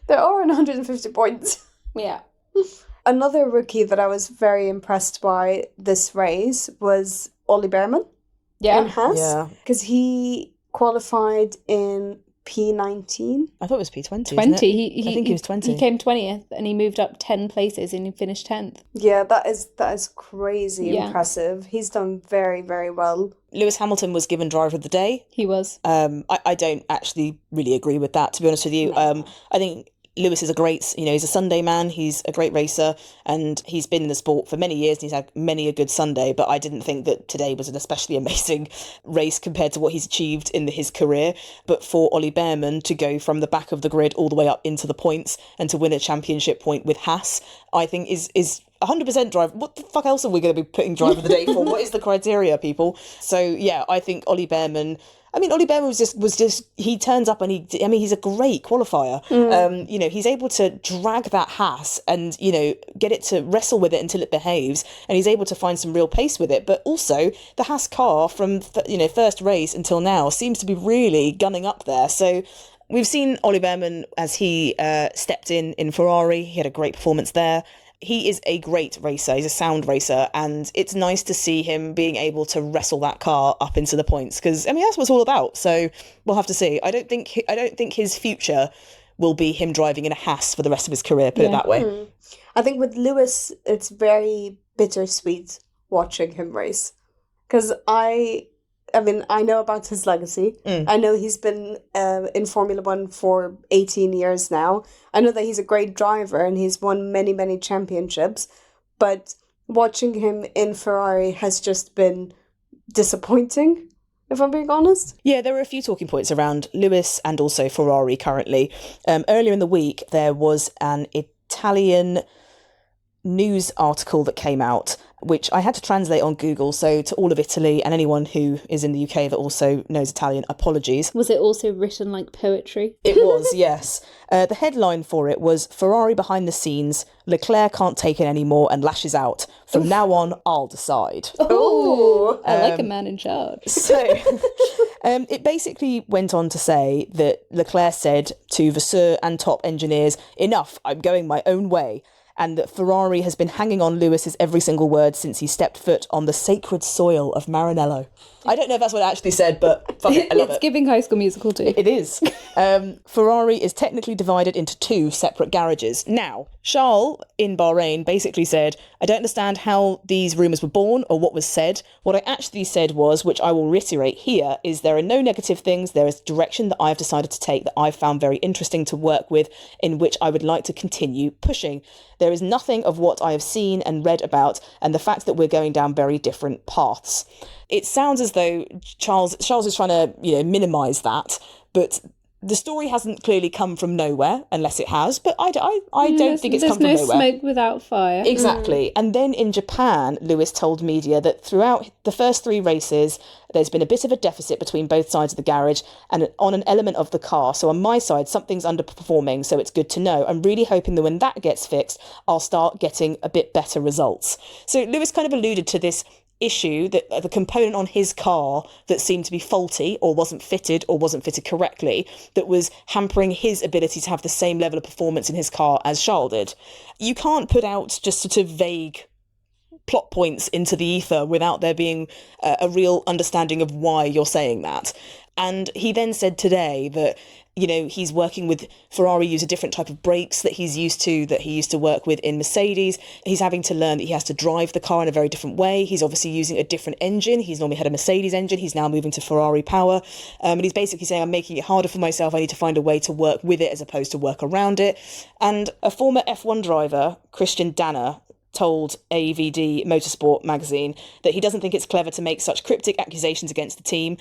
There are 150 points. Yeah. Another rookie that I was very impressed by this race was Ollie Behrman in Haas. Yeah. Because he qualified in P19. I thought it was P20. 20. Isn't it? I think he was 20. He came 20th and he moved up 10 places and he finished 10th. Yeah, that is crazy impressive. He's done very, very well. Lewis Hamilton was given driver of the day. He was. I don't actually really agree with that, to be honest with you. No. I think Lewis is a great, he's a Sunday man, he's a great racer, and he's been in the sport for many years, and he's had many a good Sunday, but I didn't think that today was an especially amazing race compared to what he's achieved in his career. But for Ollie Behrman to go from the back of the grid all the way up into the points and to win a championship point with Haas, I think is 100% drive. What the fuck else are we going to be putting driver of the day for? What is the criteria, people? So yeah, I think Ollie Behrman was just he turns up and he's a great qualifier. He's able to drag that Haas and get it to wrestle with it until it behaves, and he's able to find some real pace with it. But also the Haas car from first race until now seems to be really gunning up there. So we've seen Ollie Behrman as he stepped in Ferrari. He had a great performance there. He is a great racer. He's a sound racer, and it's nice to see him being able to wrestle that car up into the points, because that's what it's all about. So we'll have to see. I don't think his future will be him driving in a Haas for the rest of his career. Put it that way. I think with Lewis, it's very bittersweet watching him race, because I know about his legacy. I know he's been in Formula One for 18 years now. I know that he's a great driver and he's won many, many championships. But watching him in Ferrari has just been disappointing, if I'm being honest. Yeah, there are a few talking points around Lewis and also Ferrari currently. Earlier in the week, there was an Italian news article that came out, which I had to translate on Google. So to all of Italy and anyone who is in the UK that also knows Italian, apologies. Was it also written like poetry? It was, yes. The headline for it was "Ferrari behind the scenes, Leclerc can't take it anymore and lashes out. From now on, I'll decide." Oh, I like a man in charge. So it basically went on to say that Leclerc said to Vasseur and top engineers, "Enough, I'm going my own way." And that Ferrari has been hanging on Lewis's every single word since he stepped foot on the sacred soil of Maranello. I don't know if that's what it actually said, but fuck it, I love it. It's giving High School Musical too. It is. Ferrari is technically divided into 2 separate garages. Now, Charles in Bahrain basically said, "I don't understand how these rumours were born or what was said. What I actually said was, which I will reiterate here, is there are no negative things. There is direction that I've decided to take that I've found very interesting to work with, in which I would like to continue pushing. There is nothing of what I have seen and read about, and the fact that we're going down very different paths." It sounds as though Charles is trying to minimise that, but the story hasn't clearly come from nowhere, unless it has. But I don't think it's come from nowhere. There's no smoke without fire. Exactly. And then in Japan, Lewis told media that throughout the first 3 races, there's been a bit of a deficit between both sides of the garage and on an element of the car. So on my side, something's underperforming, so it's good to know. I'm really hoping that when that gets fixed, I'll start getting a bit better results. So Lewis kind of alluded to this issue, that the component on his car that seemed to be faulty or wasn't fitted correctly, that was hampering his ability to have the same level of performance in his car as Charles did. You can't put out just sort of vague plot points into the ether without there being a real understanding of why you're saying that. And he then said today that he's working with Ferrari, use a different type of brakes that he used to work with in Mercedes. He's having to learn that he has to drive the car in a very different way. He's obviously using a different engine. He's normally had a Mercedes engine. He's now moving to Ferrari power. And he's basically saying, I'm making it harder for myself. I need to find a way to work with it as opposed to work around it. And a former F1 driver, Christian Danner, told AVD Motorsport magazine that he doesn't think it's clever to make such cryptic accusations against the team,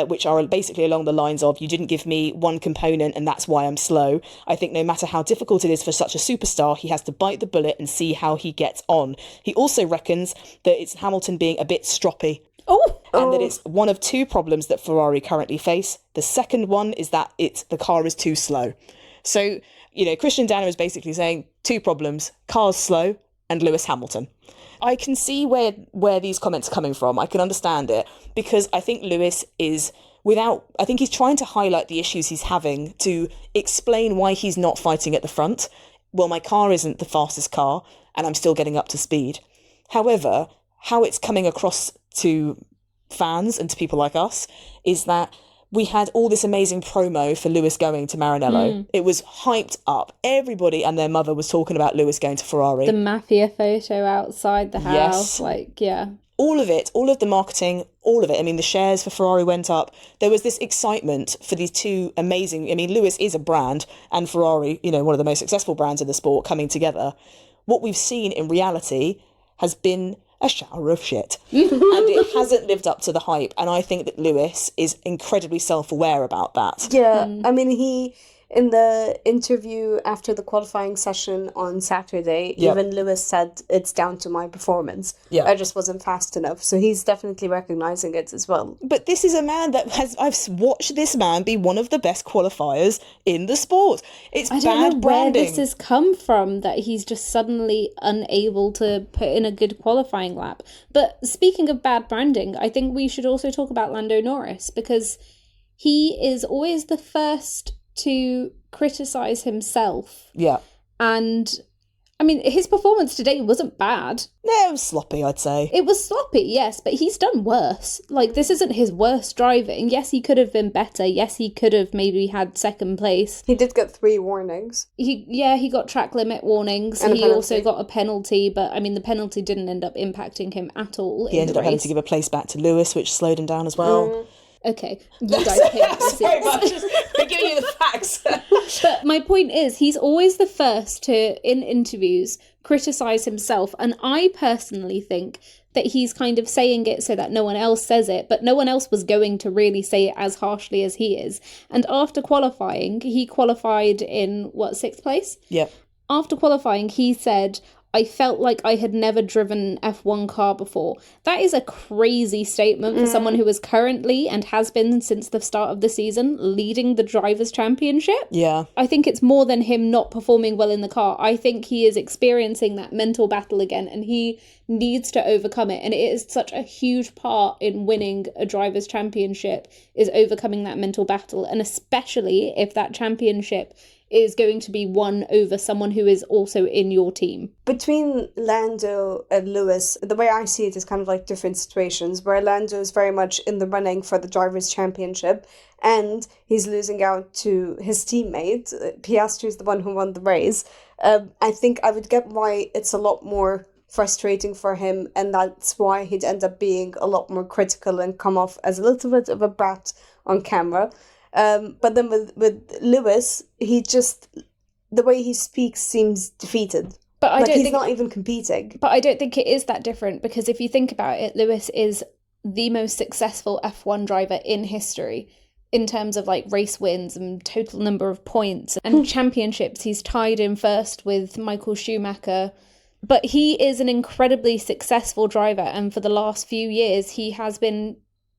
which are basically along the lines of, you didn't give me one component and that's why I'm slow. I think no matter how difficult it is for such a superstar, he has to bite the bullet and see how he gets on. He also reckons that it's Hamilton being a bit stroppy. Oh, and that it's one of two problems that Ferrari currently face. The second one is that the car is too slow. So, Christian Danner is basically saying two problems: car's slow and Lewis Hamilton. I can see where these comments are coming from. I can understand it, because I think Lewis is I think he's trying to highlight the issues he's having to explain why he's not fighting at the front. Well, my car isn't the fastest car and I'm still getting up to speed. However, how it's coming across to fans and to people like us is that we had all this amazing promo for Lewis going to Maranello. It was hyped up. Everybody and their mother was talking about Lewis going to Ferrari. The mafia photo outside the house. Yes. All of it, all of the marketing, all of it. I mean, the shares for Ferrari went up. There was this excitement for these two amazing... I mean, Lewis is a brand, and Ferrari, one of the most successful brands in the sport, coming together. What we've seen in reality has been a shower of shit. And it hasn't lived up to the hype. And I think that Lewis is incredibly self-aware about that. Yeah, I mean, he... In the interview after the qualifying session on Saturday, even Lewis said, it's down to my performance. Yeah. I just wasn't fast enough. So he's definitely recognising it as well. But this is a man I've watched this man be one of the best qualifiers in the sport. It's bad branding. I don't know where this has come from, that he's just suddenly unable to put in a good qualifying lap. But speaking of bad branding, I think we should also talk about Lando Norris, because he is always the first to criticise himself. Yeah. And, I mean, his performance today wasn't bad. No, it was sloppy, I'd say. It was sloppy, yes, but he's done worse. This isn't his worst driving. Yes, he could have been better. Yes, he could have maybe had second place. He did get 3 warnings. He got track limit warnings. And he also got a penalty, but, I mean, the penalty didn't end up impacting him at all. He ended up having to give a place back to Lewis, which slowed him down as well. Okay, you guys pick the Sorry, I'm just giving you the facts. But my point is, he's always the first to, in interviews, criticise himself. And I personally think that he's kind of saying it so that no one else says it, but no one else was going to really say it as harshly as he is. And after qualifying, he qualified in, 6th place? Yep. After qualifying, he said, I felt like I had never driven an F1 car before. That is a crazy statement for someone who is currently, and has been since the start of the season, leading the Drivers' Championship. Yeah. I think it's more than him not performing well in the car. I think he is experiencing that mental battle again, and he needs to overcome it. And it is such a huge part in winning a Drivers' Championship, is overcoming that mental battle. And especially if that championship is going to be won over someone who is also in your team. Between Lando and Lewis, the way I see it is kind of like different situations, where Lando is very much in the running for the Drivers' Championship, and he's losing out to his teammate. Piastri is the one who won the race. I think I would get why it's a lot more frustrating for him, and that's why he'd end up being a lot more critical and come off as a little bit of a brat on camera. But then with Lewis, the way he speaks seems defeated. But he's not even competing. But I don't think it is that different, because if you think about it, Lewis is the most successful F1 driver in history in terms of race wins and total number of points and championships. He's tied in first with Michael Schumacher. But he is an incredibly successful driver, and for the last few years, he has been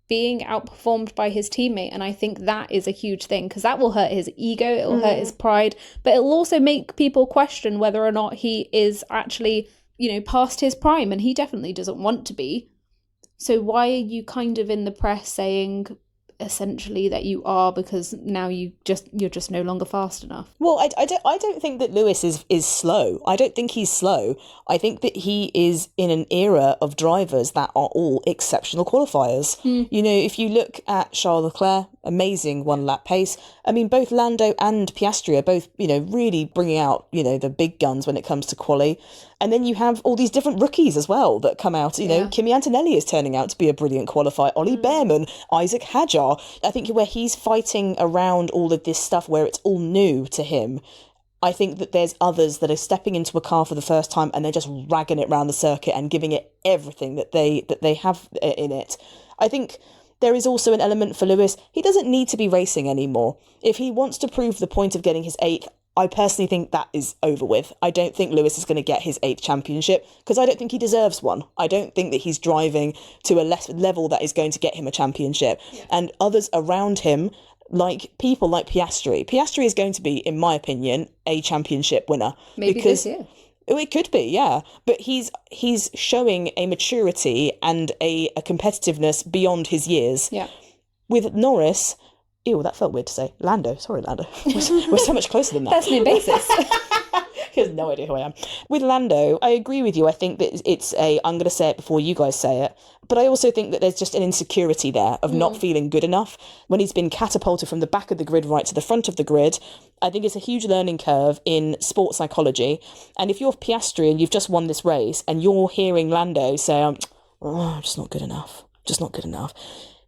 being outperformed by his teammate, and I think that is a huge thing, because that will hurt his ego, it will hurt his pride, but it will also make people question whether or not he is actually, past his prime, and he definitely doesn't want to be. So why are you kind of in the press saying essentially that you are, because now you're just no longer fast enough? Well, I don't think that Lewis is slow. I don't think he's slow. I think that he is in an era of drivers that are all exceptional qualifiers. If you look at Charles Leclerc, amazing one lap pace. I mean, both Lando and Piastri are both, really bringing out, the big guns when it comes to quali. And then you have all these different rookies as well that come out. Kimi Antonelli is turning out to be a brilliant qualifier. Ollie Behrman, Isaac Hadjar. I think where he's fighting around all of this stuff where it's all new to him, I think that there's others that are stepping into a car for the first time and they're just ragging it around the circuit and giving it everything that they have in it. I think there is also an element for Lewis. He doesn't need to be racing anymore. If he wants to prove the point of getting his 8th, I personally think that is over with. I don't think Lewis is going to get his 8th championship because I don't think he deserves one. I don't think that he's driving to a level that is going to get him a championship. Yeah. And others around him, like people like Piastri. Piastri is going to be, in my opinion, a championship winner. Maybe this year. It could be, yeah. But he's showing a maturity and a competitiveness beyond his years. Yeah. With Norris... Ew, that felt weird to say. Lando. Sorry, Lando. We're so much closer than that. First name basis. He has no idea who I am. With Lando, I agree with you. I think that I'm going to say it before you guys say it, but I also think that there's just an insecurity there of not feeling good enough. When he's been catapulted from the back of the grid right to the front of the grid, I think it's a huge learning curve in sports psychology. And if you're Piastri and you've just won this race and you're hearing Lando say, I'm just not good enough,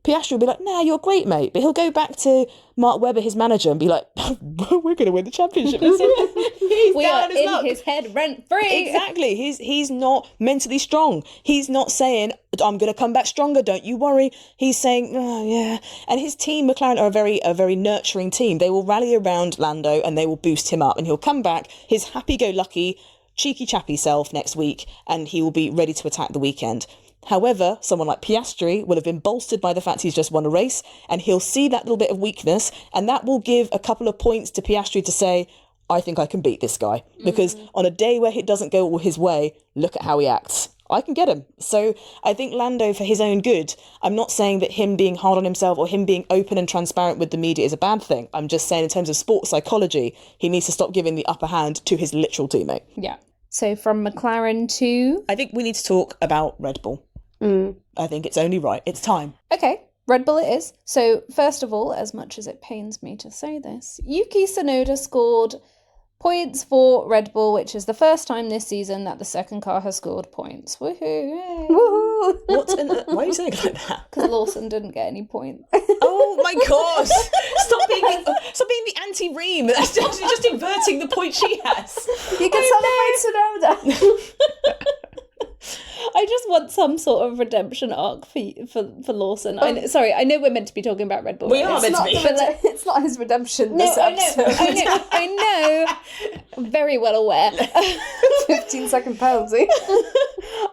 Piastri will be like, nah, you're great, mate. But he'll go back to Mark Webber, his manager, and be like, we're going to win the championship. We are in his head rent-free. Exactly. He's not mentally strong. He's not saying, I'm going to come back stronger, don't you worry. He's saying, oh, yeah. And his team, McLaren, are a very nurturing team. They will rally around Lando and they will boost him up. And he'll come back, his happy-go-lucky, cheeky-chappy self next week, and he will be ready to attack the weekend. However, someone like Piastri will have been bolstered by the fact he's just won a race, and he'll see that little bit of weakness, and that will give a couple of points to Piastri to say, I think I can beat this guy. Because on a day where it doesn't go all his way, look at how he acts. I can get him. So I think Lando, for his own good, I'm not saying that him being hard on himself or him being open and transparent with the media is a bad thing. I'm just saying in terms of sports psychology, he needs to stop giving the upper hand to his literal teammate. Yeah. So from McLaren to... I think we need to talk about Red Bull. I think it's only right. It's time. Okay, Red Bull it is. So first of all, as much as it pains me to say this, Yuki Tsunoda scored points for Red Bull, which is the first time this season that the second car has scored points. Woohoo! Yay. Woohoo! Why are you saying it like that? Because Lawson didn't get any points. Oh my gosh! Stop being the anti-Ream. That's just inverting the point she has. You can celebrate Tsunoda. I just want some sort of redemption arc for Lawson. I know we're meant to be talking about Red Bull. We are meant to be. It's not his redemption this episode. I know. Very well aware. 15-second penalty.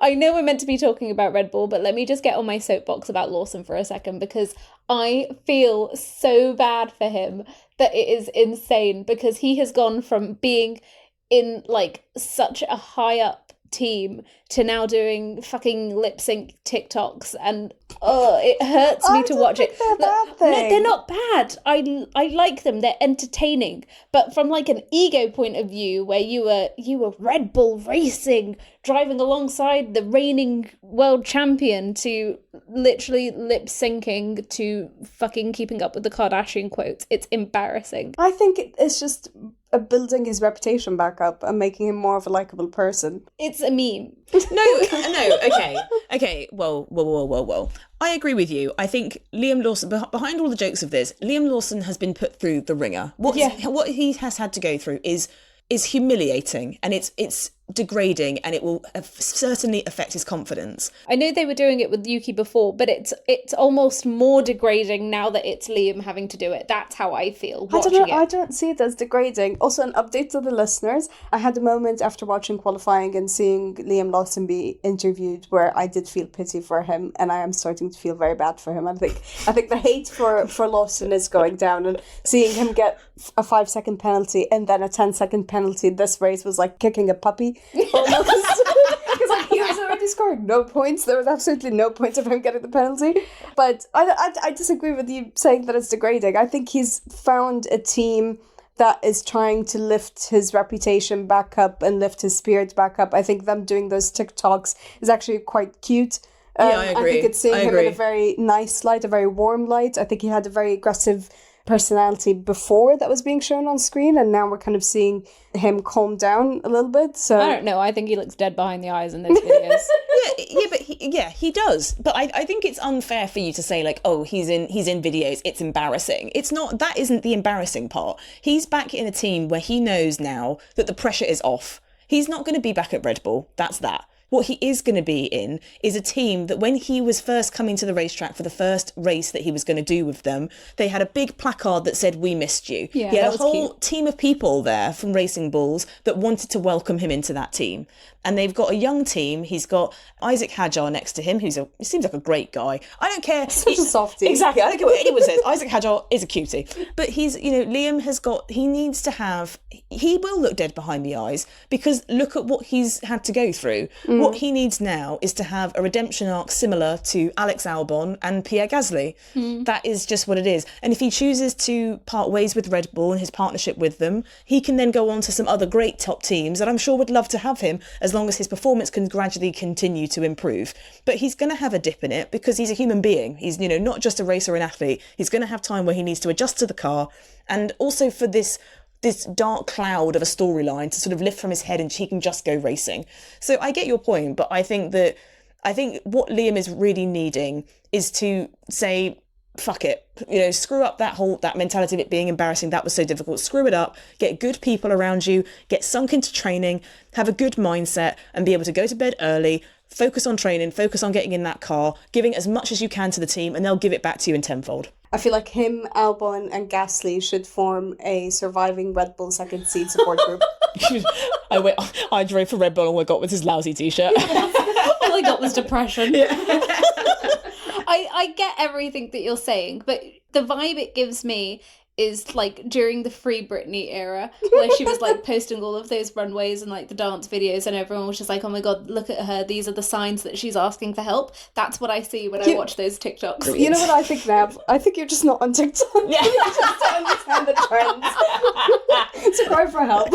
I know we're meant to be talking about Red Bull, but let me just get on my soapbox about Lawson for a second, because I feel so bad for him that it is insane, because he has gone from being in like such a high up team to now doing fucking lip sync TikToks, and it hurts me to watch it. No, they're not bad. I like them. They're entertaining. But from like an ego point of view, where you were Red Bull racing, driving alongside the reigning world champion, to literally lip syncing to fucking Keeping Up with the Kardashian quotes, it's embarrassing. I think it's just building his reputation back up and making him more of a likable person. It's a meme. No, okay. Whoa. I agree with you. I think Liam Lawson, behind all the jokes of this, Liam Lawson has been put through the ringer. What he has had to go through is humiliating, and it's degrading, and it will certainly affect his confidence. I know they were doing it with Yuki before, but it's almost more degrading now that it's Liam having to do it. That's how I feel watching it. I don't see it as degrading. Also, an update to the listeners. I had a moment after watching qualifying and seeing Liam Lawson be interviewed where I did feel pity for him, and I am starting to feel very bad for him. I think the hate for Lawson is going down, and seeing him get a 5-second penalty and then a 10-second penalty this race was like kicking a puppy. Almost. Because like he was already scoring no points. There was absolutely no point of him getting the penalty. But I disagree with you saying that it's degrading. I think he's found a team that is trying to lift his reputation back up and lift his spirit back up. I think them doing those TikToks is actually quite cute. I agree. I think it's seeing him in a very nice light, a very warm light. I think he had a very aggressive personality before that was being shown on screen, and now we're kind of seeing him calm down a little bit. So I don't know. I think he looks dead behind the eyes in those videos. he does. But I think it's unfair for you to say like, oh, he's in videos, it's embarrassing. It's not. That isn't the embarrassing part. He's back in a team where he knows now that the pressure is off. He's not going to be back at Red Bull. That's that. What he is going to be in is a team that when he was first coming to the racetrack for the first race that he was going to do with them, they had a big placard that said, "We missed you." Yeah, he had that a was whole cute. team of people there from Racing Bulls that wanted to welcome him into that team. And they've got a young team. He's got Isaac Hadjar next to him, he seems like a great guy. I don't care. Such a softie. Exactly. I don't care what anyone says. Isaac Hadjar is a cutie. But Liam he will look dead behind the eyes because look at what he's had to go through. What he needs now is to have a redemption arc similar to Alex Albon and Pierre Gasly. That is just what it is. And if he chooses to part ways with Red Bull and his partnership with them, he can then go on to some other great top teams that I'm sure would love to have him as long as his performance can gradually continue to improve. But he's going to have a dip in it because he's a human being. He's, not just a racer or an athlete. He's going to have time where he needs to adjust to the car, and also for this dark cloud of a storyline to sort of lift from his head and he can just go racing. So I get your point, but I think what Liam is really needing is to say, fuck it, screw up that mentality of it being embarrassing. That was so difficult. Screw it up, get good people around you, get sunk into training, have a good mindset and be able to go to bed early, focus on training, focus on getting in that car, giving as much as you can to the team, and they'll give it back to you in tenfold. I feel like him, Albon and Gasly should form a surviving Red Bull second seed support group. I drove for Red Bull and what I got was his lousy t-shirt. All I got was depression. Yeah. I get everything that you're saying, but the vibe it gives me is like during the Free Britney era, where she was like posting all of those runways and like the dance videos, and everyone was just like, oh my god, look at her, these are the signs that she's asking for help. That's what I see when I watch those TikToks. You know what I think, Nav? I think you're just not on TikTok. Yeah. You just don't understand the trends. It's a cry for help.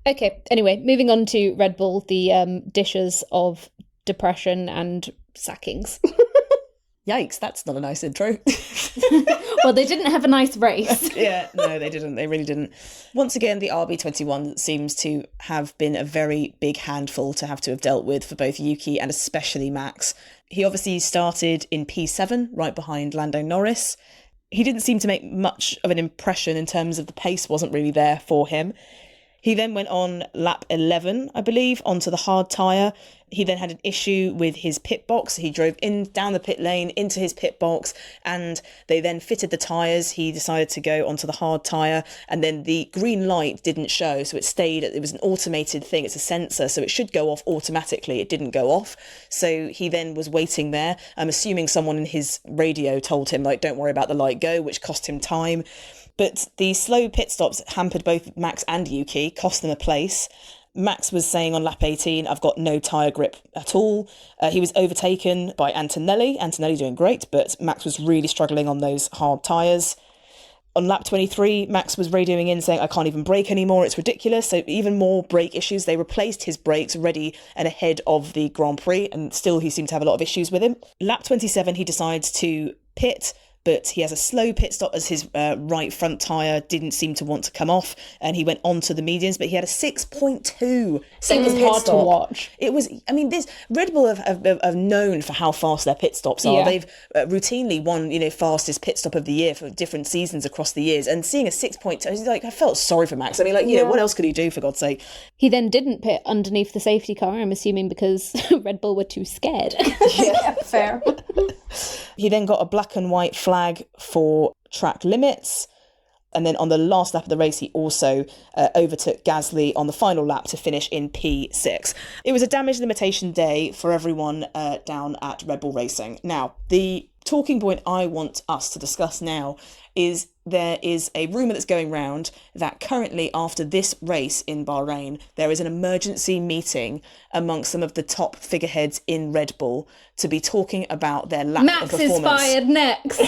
Okay, anyway, moving on to Red Bull, the dishes of depression and sackings. Yikes, that's not a nice intro. Well, they didn't have a nice race. Yeah, no, they didn't. They really didn't. Once again, the RB21 seems to have been a very big handful to have dealt with for both Yuki and especially Max. He obviously started in P7, right behind Lando Norris. He didn't seem to make much of an impression in terms of the pace wasn't really there for him. He then went on lap 11, I believe, onto the hard tyre. He then had an issue with his pit box. He drove down the pit lane into his pit box and they then fitted the tyres. He decided to go onto the hard tyre and then the green light didn't show. So it was an automated thing. It's a sensor. So it should go off automatically. It didn't go off. So he then was waiting there. I'm assuming someone in his radio told him, don't worry about the light, go, which cost him time. But the slow pit stops hampered both Max and Yuki, cost them a place. Max was saying on lap 18, I've got no tyre grip at all. He was overtaken by Antonelli. Antonelli doing great, but Max was really struggling on those hard tyres. On lap 23, Max was radioing in saying, I can't even brake anymore, it's ridiculous. So even more brake issues. They replaced his brakes ready and ahead of the Grand Prix, and still he seemed to have a lot of issues with him. Lap 27, he decides to pit, but he has a slow pit stop as his right front tyre didn't seem to want to come off, and he went on to the mediums, but he had a 6.2 second pit hard stop. to watch. It was, this Red Bull have known for how fast their pit stops are. Yeah. They've routinely won, fastest pit stop of the year for different seasons across the years, and seeing a 6.2, I felt sorry for Max. What else could he do, for God's sake? He then didn't pit underneath the safety car, I'm assuming because Red Bull were too scared. Yeah, fair. He then got a black and white flag for track limits. And then on the last lap of the race, he also overtook Gasly on the final lap to finish in P6. It was a damage limitation day for everyone down at Red Bull Racing. Now, the talking point I want us to discuss now is there is a rumour that's going round that currently after this race in Bahrain, there is an emergency meeting amongst some of the top figureheads in Red Bull to be talking about their lack of Max is performance. fired next.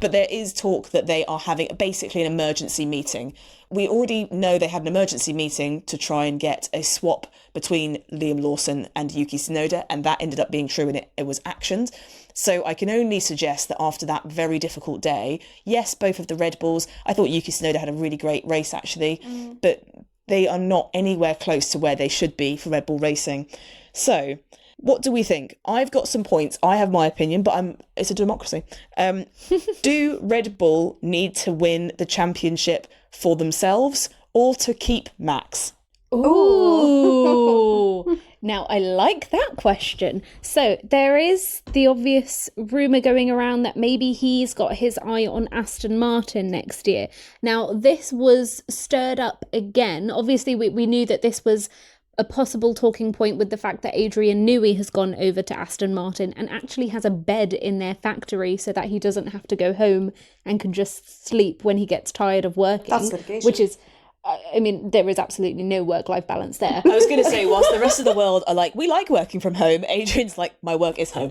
But there is talk that they are having basically an emergency meeting. We already know they had an emergency meeting to try and get a swap between Liam Lawson and Yuki Tsunoda, and that ended up being true and it was actioned. So I can only suggest that after that very difficult day, yes, both of the Red Bulls, I thought Yuki Tsunoda had a really great race actually, but they are not anywhere close to where they should be for Red Bull Racing. So what do we think? I've got some points. I have my opinion, but it's a democracy. Do Red Bull need to win the championship for themselves, or to keep Max? Ooh. Now, I like that question. So, there is the obvious rumour going around that maybe he's got his eye on Aston Martin next year. Now, this was stirred up again. Obviously, we knew that this was a possible talking point with the fact that Adrian Newey has gone over to Aston Martin and actually has a bed in their factory so that he doesn't have to go home and can just sleep when he gets tired of working. That's litigation. Which is... I mean, there is absolutely no work-life balance there. I was going to say, whilst the rest of the world are like, we like working from home, Adrian's like, my work is home.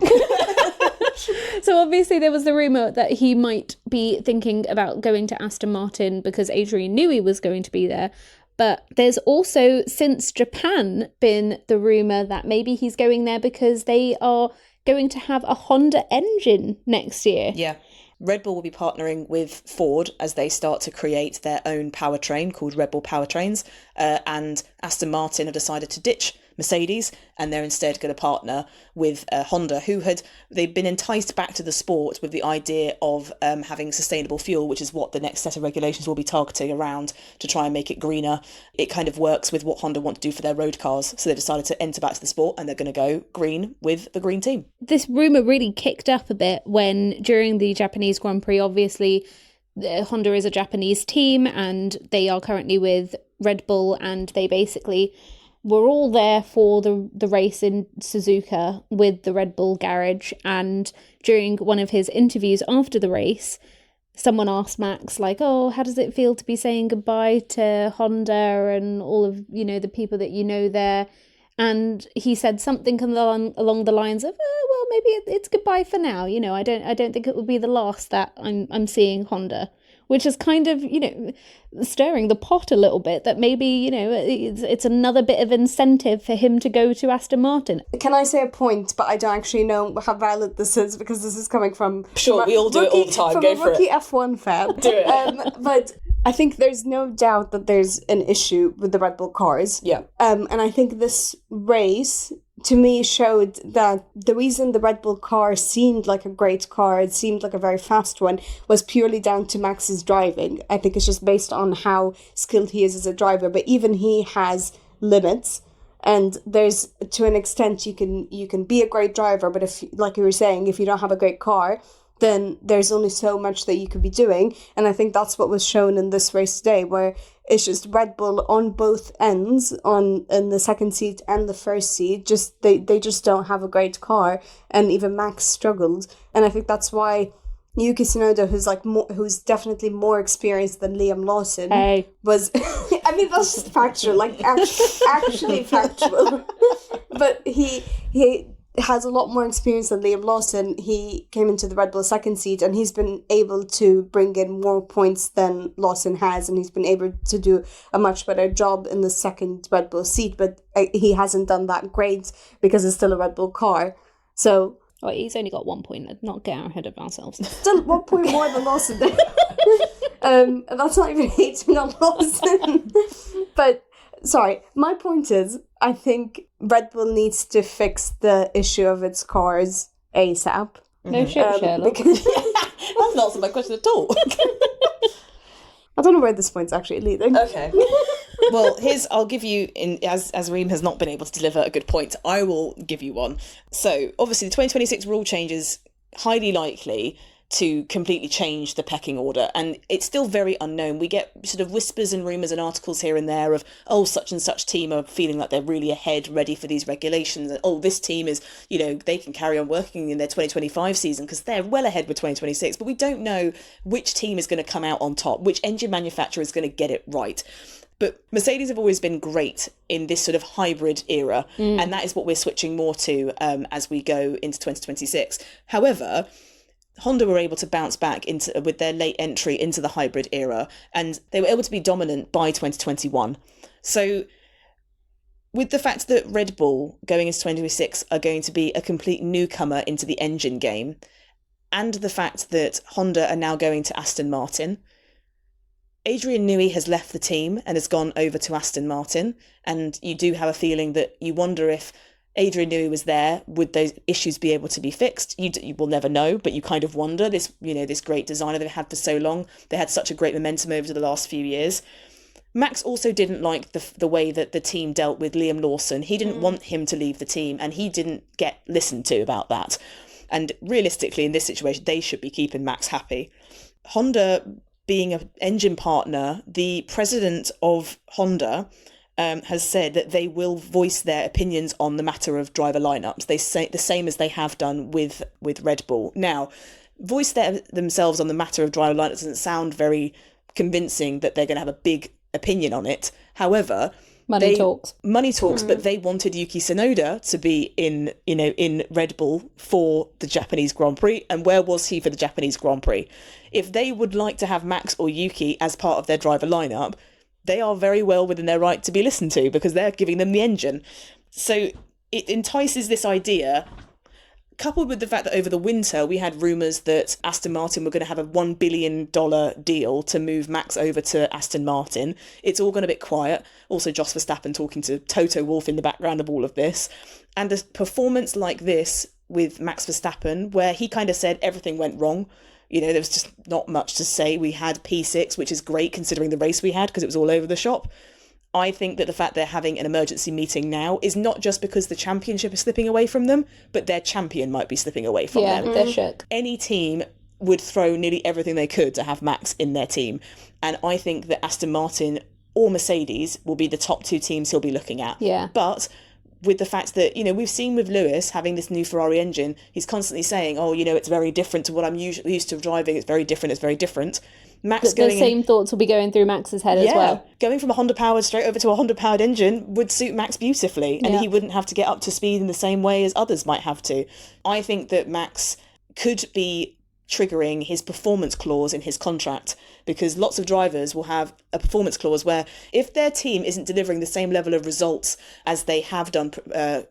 So obviously there was the rumour that he might be thinking about going to Aston Martin because Adrian Newey was going to be there. But there's also, since Japan, been the rumour that maybe he's going there because they are going to have a Honda engine next year. Yeah. Red Bull will be partnering with Ford as they start to create their own powertrain called Red Bull Powertrains. And Aston Martin have decided to ditch Mercedes, and they're instead going to partner with Honda, they've been enticed back to the sport with the idea of having sustainable fuel, which is what the next set of regulations will be targeting around to try and make it greener. It kind of works with what Honda want to do for their road cars, so they decided to enter back to the sport, and they're going to go green with the green team. This rumour really kicked up a bit when, during the Japanese Grand Prix, obviously Honda is a Japanese team and they are currently with Red Bull, and they basically were all there for the race in Suzuka with the Red Bull garage. And during one of his interviews after the race, someone asked Max, like, oh, how does it feel to be saying goodbye to Honda and all of, the people that you know there? And he said something along the lines of, well, maybe it's goodbye for now. I don't think it will be the last that I'm seeing Honda, which is kind of, stirring the pot a little bit, that maybe, it's another bit of incentive for him to go to Aston Martin. Can I say a point, but I don't actually know how valid this is, because this is coming from... Sure, we all do it all the time, go for it. From a rookie F1 fan. Do it. But I think there's no doubt that there's an issue with the Red Bull cars. Yeah. And I think this race, to me, showed that the reason the Red Bull car seemed like a great car, it seemed like a very fast one, was purely down to Max's driving. I think it's just based on how skilled he is as a driver, but even he has limits. And there's, to an extent, you can be a great driver, but if, like you were saying, if you don't have a great car, then there's only so much that you could be doing. And I think that's what was shown in this race today, where it's just Red Bull on both ends, in the second seat and the first seat, just they just don't have a great car, and even Max struggled. And I think that's why Yuki Tsunoda, who's definitely more experienced than Liam Lawson, was... I mean, that's just factual, actually factual. But he has a lot more experience than Liam Lawson. He came into the Red Bull second seat, and he's been able to bring in more points than Lawson has, and he's been able to do a much better job in the second Red Bull seat, but he hasn't done that great because it's still a Red Bull car. So... Well, he's only got 1 point. Let's not get ahead of ourselves. Still 1 point more than Lawson. That's not even hating on Lawson. But, sorry, my point is, I think Red Bull needs to fix the issue of its cars ASAP. No shit, Sherlock. Because That's not answered my question at all. I don't know where this point's actually leading. Okay. Well, I'll give you, as Reem has not been able to deliver a good point, I will give you one. So, obviously, the 2026 rule change is highly likely to completely change the pecking order, and it's still very unknown. We get sort of whispers and rumours and articles here and there of, oh, such and such team are feeling like they're really ahead, ready for these regulations, and oh, this team is, they can carry on working in their 2025 season because they're well ahead with 2026, but we don't know which team is going to come out on top, which engine manufacturer is going to get it right. But Mercedes have always been great in this sort of hybrid era, and that is what we're switching more to as we go into 2026. However, Honda were able to bounce back with their late entry into the hybrid era, and they were able to be dominant by 2021. So with the fact that Red Bull going into 2026 are going to be a complete newcomer into the engine game, and the fact that Honda are now going to Aston Martin, Adrian Newey has left the team and has gone over to Aston Martin, and you do have a feeling that you wonder if Adrian Newey was there, would those issues be able to be fixed? You will never know, but you kind of wonder. This great designer they've had for so long, they had such a great momentum over the last few years. Max also didn't like the way that the team dealt with Liam Lawson. He didn't want him to leave the team, and he didn't get listened to about that. And realistically, in this situation, they should be keeping Max happy. Honda being an engine partner, the president of Honda has said that they will voice their opinions on the matter of driver lineups. They say the same as they have done with Red Bull. Now, voice themselves on the matter of driver lineups doesn't sound very convincing that they're going to have a big opinion on it. However, money talks, but they wanted Yuki Tsunoda to be in Red Bull for the Japanese Grand Prix. And where was he for the Japanese Grand Prix? If they would like to have Max or Yuki as part of their driver lineup, they are very well within their right to be listened to because they're giving them the engine. So it entices this idea, coupled with the fact that over the winter we had rumours that Aston Martin were going to have a $1 billion deal to move Max over to Aston Martin. It's all gone a bit quiet. Also, Jos Verstappen talking to Toto Wolff in the background of all of this. And a performance like this with Max Verstappen, where he kind of said everything went wrong. You know, there was just not much to say. We had P6, which is great considering the race we had because it was all over the shop. I think that the fact they're having an emergency meeting now is not just because the championship is slipping away from them, but their champion might be slipping away from them. Yeah, they're shook. Any team would throw nearly everything they could to have Max in their team. And I think that Aston Martin or Mercedes will be the top two teams he'll be looking at. Yeah. But with the fact that, you know, we've seen with Lewis having this new Ferrari engine, he's constantly saying, oh, you know, it's very different to what I'm used to driving. It's very different. Max the same thoughts will be going through Max's head as well. Going from a Honda powered straight over to a Honda powered engine would suit Max beautifully, and he wouldn't have to get up to speed in the same way as others might have to. I think that Max could be triggering his performance clause in his contract, because lots of drivers will have a performance clause where if their team isn't delivering the same level of results as they have done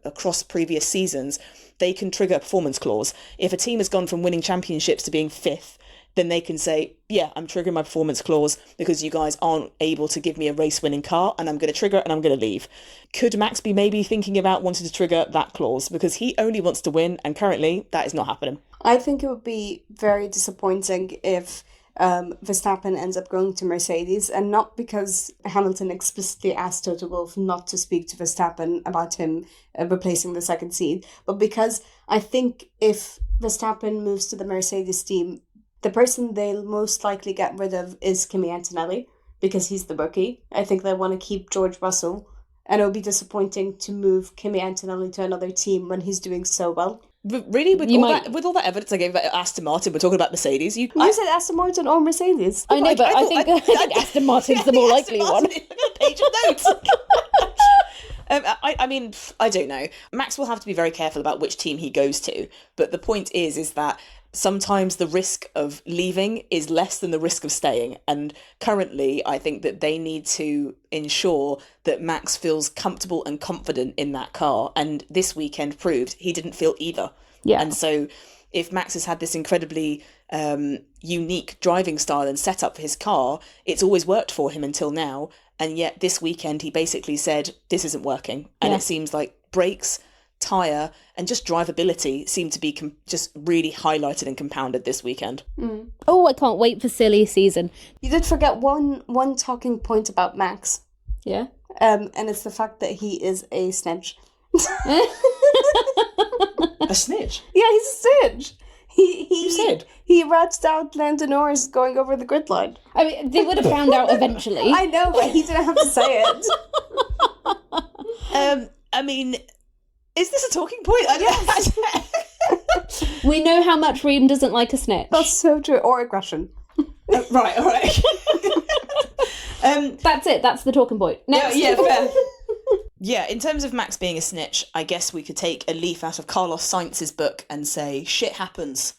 across previous seasons, they can trigger a performance clause. If a team has gone from winning championships to being fifth, then they can say, yeah, I'm triggering my performance clause because you guys aren't able to give me a race-winning car, and I'm going to trigger it and I'm going to leave. Could Max be maybe thinking about wanting to trigger that clause? Because he only wants to win, and currently that is not happening. I think it would be very disappointing if Verstappen ends up going to Mercedes, and not because Hamilton explicitly asked Toto Wolff not to speak to Verstappen about him replacing the second seat, but because I think if Verstappen moves to the Mercedes team, the person they'll most likely get rid of is Kimi Antonelli, because he's the rookie. I think they want to keep George Russell, and it would be disappointing to move Kimi Antonelli to another team when he's doing so well. Really, with all that evidence I gave about Aston Martin, we're talking about Mercedes. You said Aston Martin or Mercedes. I know, but I think Aston Martin's the more likely one. A page of notes. I mean, I don't know. Max will have to be very careful about which team he goes to. But the point is that sometimes the risk of leaving is less than the risk of staying. And currently, I think that they need to ensure that Max feels comfortable and confident in that car. And this weekend proved he didn't feel either. Yeah. And so if Max has had this incredibly unique driving style and setup for his car, it's always worked for him until now. And yet this weekend, he basically said, this isn't working. And it seems like brakes, tyre and just drivability seem to be just really highlighted and compounded this weekend. Oh, I can't wait for silly season. You did forget one talking point about Max. Yeah? And it's the fact that he is a snitch. A snitch? Yeah, he's a snitch. He ratched out Lando Norris going over the grid line. I mean, they would have found out eventually. I know, but he didn't have to say it. I mean, is this a talking point? Yes. We know how much Reem doesn't like a snitch. That's so true. Or aggression. Right, all right. That's it. That's the talking point. Next. Yeah, fair. Yeah, in terms of Max being a snitch, I guess we could take a leaf out of Carlos Sainz's book and say, shit happens.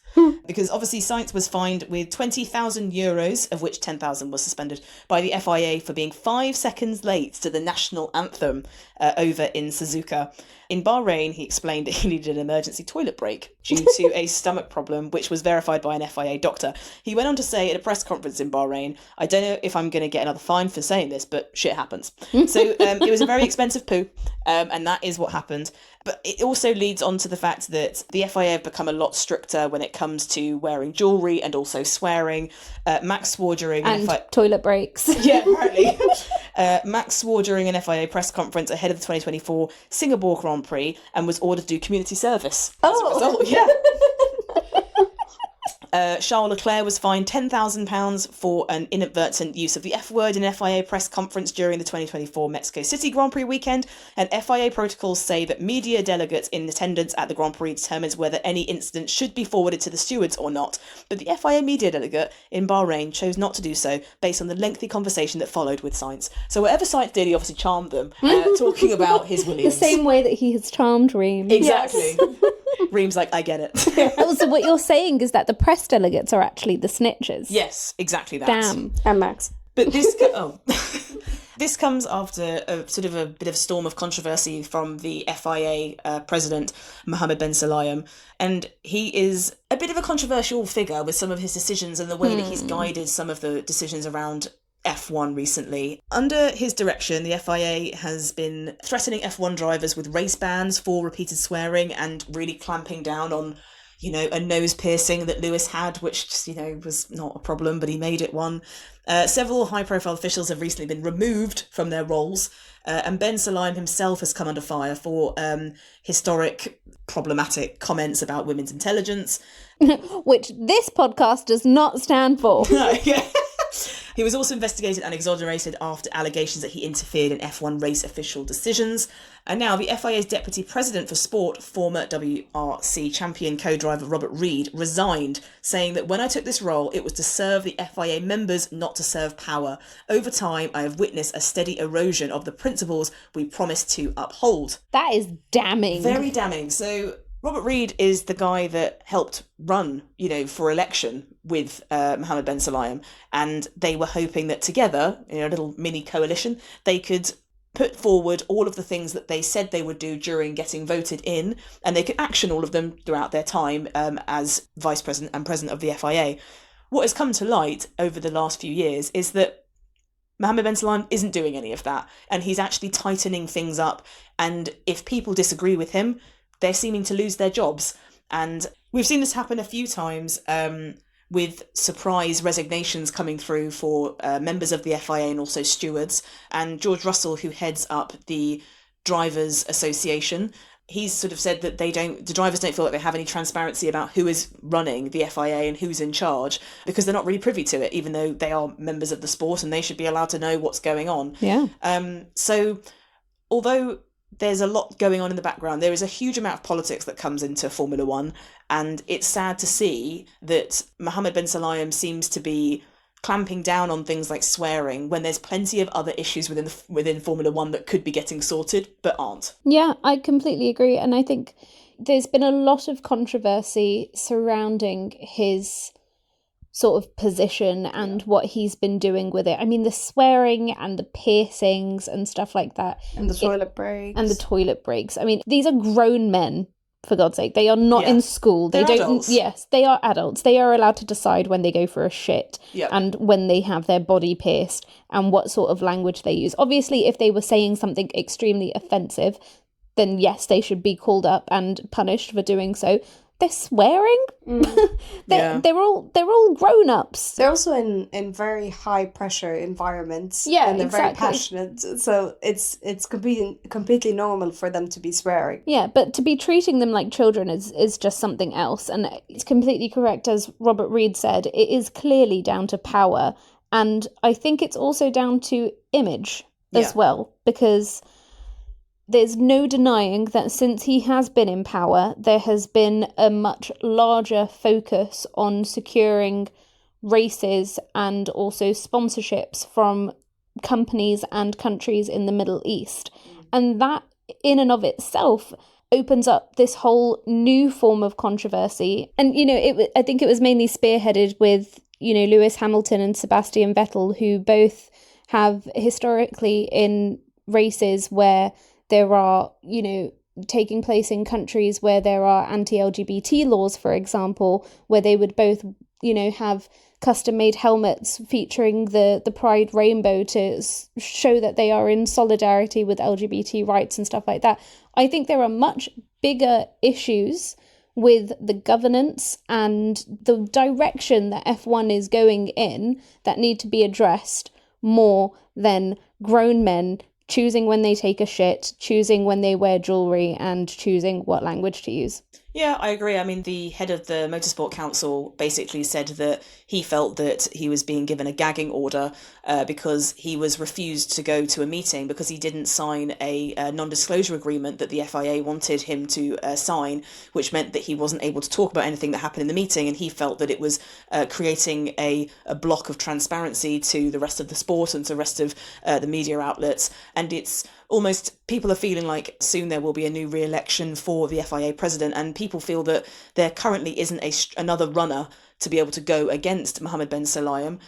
Because obviously Sainz was fined with €20,000, of which 10,000 was suspended, by the FIA for being 5 seconds late to the national anthem over in Suzuka. In Bahrain, he explained that he needed an emergency toilet break due to a stomach problem, which was verified by an FIA doctor. He went on to say at a press conference in Bahrain, I don't know if I'm going to get another fine for saying this, but shit happens. So it was a very expensive poo. And that is what happened. But it also leads on to the fact that the FIA have become a lot stricter when it comes to wearing jewellery and also swearing. Max swore during toilet breaks. Yeah, apparently. Max swore during an FIA press conference ahead of the 2024 Singapore Grand Prix and was ordered to do community service. As a result, yeah. Charles Leclerc was fined £10,000 for an inadvertent use of the F word in an FIA press conference during the 2024 Mexico City Grand Prix weekend, and FIA protocols say that media delegates in attendance at the Grand Prix determines whether any incident should be forwarded to the stewards or not, but the FIA media delegate in Bahrain chose not to do so based on the lengthy conversation that followed with Sainz. So whatever Sainz did, he obviously charmed them, talking about his Williams. The same way that he has charmed Reem. Exactly. Yes. Reem's like, I get it. Also, what you're saying is that the press delegates are actually the snitches. Yes, exactly that. Damn. And Max. But this this comes after a sort of a bit of a storm of controversy from the FIA president, Mohammed Ben Sulayem. And he is a bit of a controversial figure with some of his decisions and the way that he's guided some of the decisions around F1 recently. Under his direction, the FIA has been threatening F1 drivers with race bans for repeated swearing and really clamping down on, a nose piercing that Lewis had, which just, was not a problem, but he made it one. Several high-profile officials have recently been removed from their roles, and Ben Sulayem himself has come under fire for historic, problematic comments about women's intelligence. Which this podcast does not stand for. Yeah. He was also investigated and exonerated after allegations that he interfered in F1 race official decisions. And now the FIA's deputy president for sport, former WRC champion co-driver Robert Reid, resigned, saying that when I took this role, it was to serve the FIA members, not to serve power. Over time, I have witnessed a steady erosion of the principles we promised to uphold. That is damning. Very damning. So Robert Reid is the guy that helped run, for election with Mohammed Ben Sulayem, and they were hoping that together, in a little mini coalition, they could put forward all of the things that they said they would do during getting voted in, and they could action all of them throughout their time as vice president and president of the FIA. What has come to light over the last few years is that Mohammed Ben Sulayem isn't doing any of that, and he's actually tightening things up, and if people disagree with him, they're seeming to lose their jobs. And we've seen this happen a few times with surprise resignations coming through for members of the FIA and also stewards. And George Russell, who heads up the Drivers Association, he's sort of said that the drivers don't feel like they have any transparency about who is running the FIA and who's in charge, because they're not really privy to it, even though they are members of the sport and they should be allowed to know what's going on. Yeah. So although there's a lot going on in the background, there is a huge amount of politics that comes into Formula One, and it's sad to see that Mohammed Ben Sulayem seems to be clamping down on things like swearing when there's plenty of other issues within Formula One that could be getting sorted but aren't. Yeah, I completely agree, and I think there's been a lot of controversy surrounding his sort of position and what he's been doing with it. I mean, the swearing and the piercings and stuff like that. And the toilet breaks. And the toilet breaks. I mean, these are grown men, for God's sake. They are not in school. They're adults. Yes, they are adults. They are allowed to decide when they go for a shit and when they have their body pierced and what sort of language they use. Obviously, if they were saying something extremely offensive, then yes, they should be called up and punished for doing so. They're swearing. They're all grown-ups. They're also in very high pressure environments. Yeah, and they're exactly. very passionate. So it's completely normal for them to be swearing. Yeah, but to be treating them like children is just something else. And it's completely correct, as Robert Reid said. It is clearly down to power, and I think it's also down to image as well, because there's no denying that since he has been in power, there has been a much larger focus on securing races and also sponsorships from companies and countries in the Middle East. And that, in and of itself, opens up this whole new form of controversy. And, I think it was mainly spearheaded with, Lewis Hamilton and Sebastian Vettel, who both have historically in races where there are, taking place in countries where there are anti-LGBT laws, for example, where they would both have custom-made helmets featuring the Pride rainbow to show that they are in solidarity with LGBT rights and stuff like that. I think there are much bigger issues with the governance and the direction that F1 is going in that need to be addressed more than grown men choosing when they take a shit, choosing when they wear jewellery, and choosing what language to use. Yeah, I agree. I mean, the head of the Motorsport Council basically said that he felt that he was being given a gagging order because he was refused to go to a meeting because he didn't sign a non-disclosure agreement that the FIA wanted him to sign, which meant that he wasn't able to talk about anything that happened in the meeting, and he felt that it was creating a block of transparency to the rest of the sport and to the rest of the media outlets. And it's almost, people are feeling like soon there will be a new re-election for the FIA president, and people feel that there currently isn't another runner to be able to go against Mohammed Ben Sulayem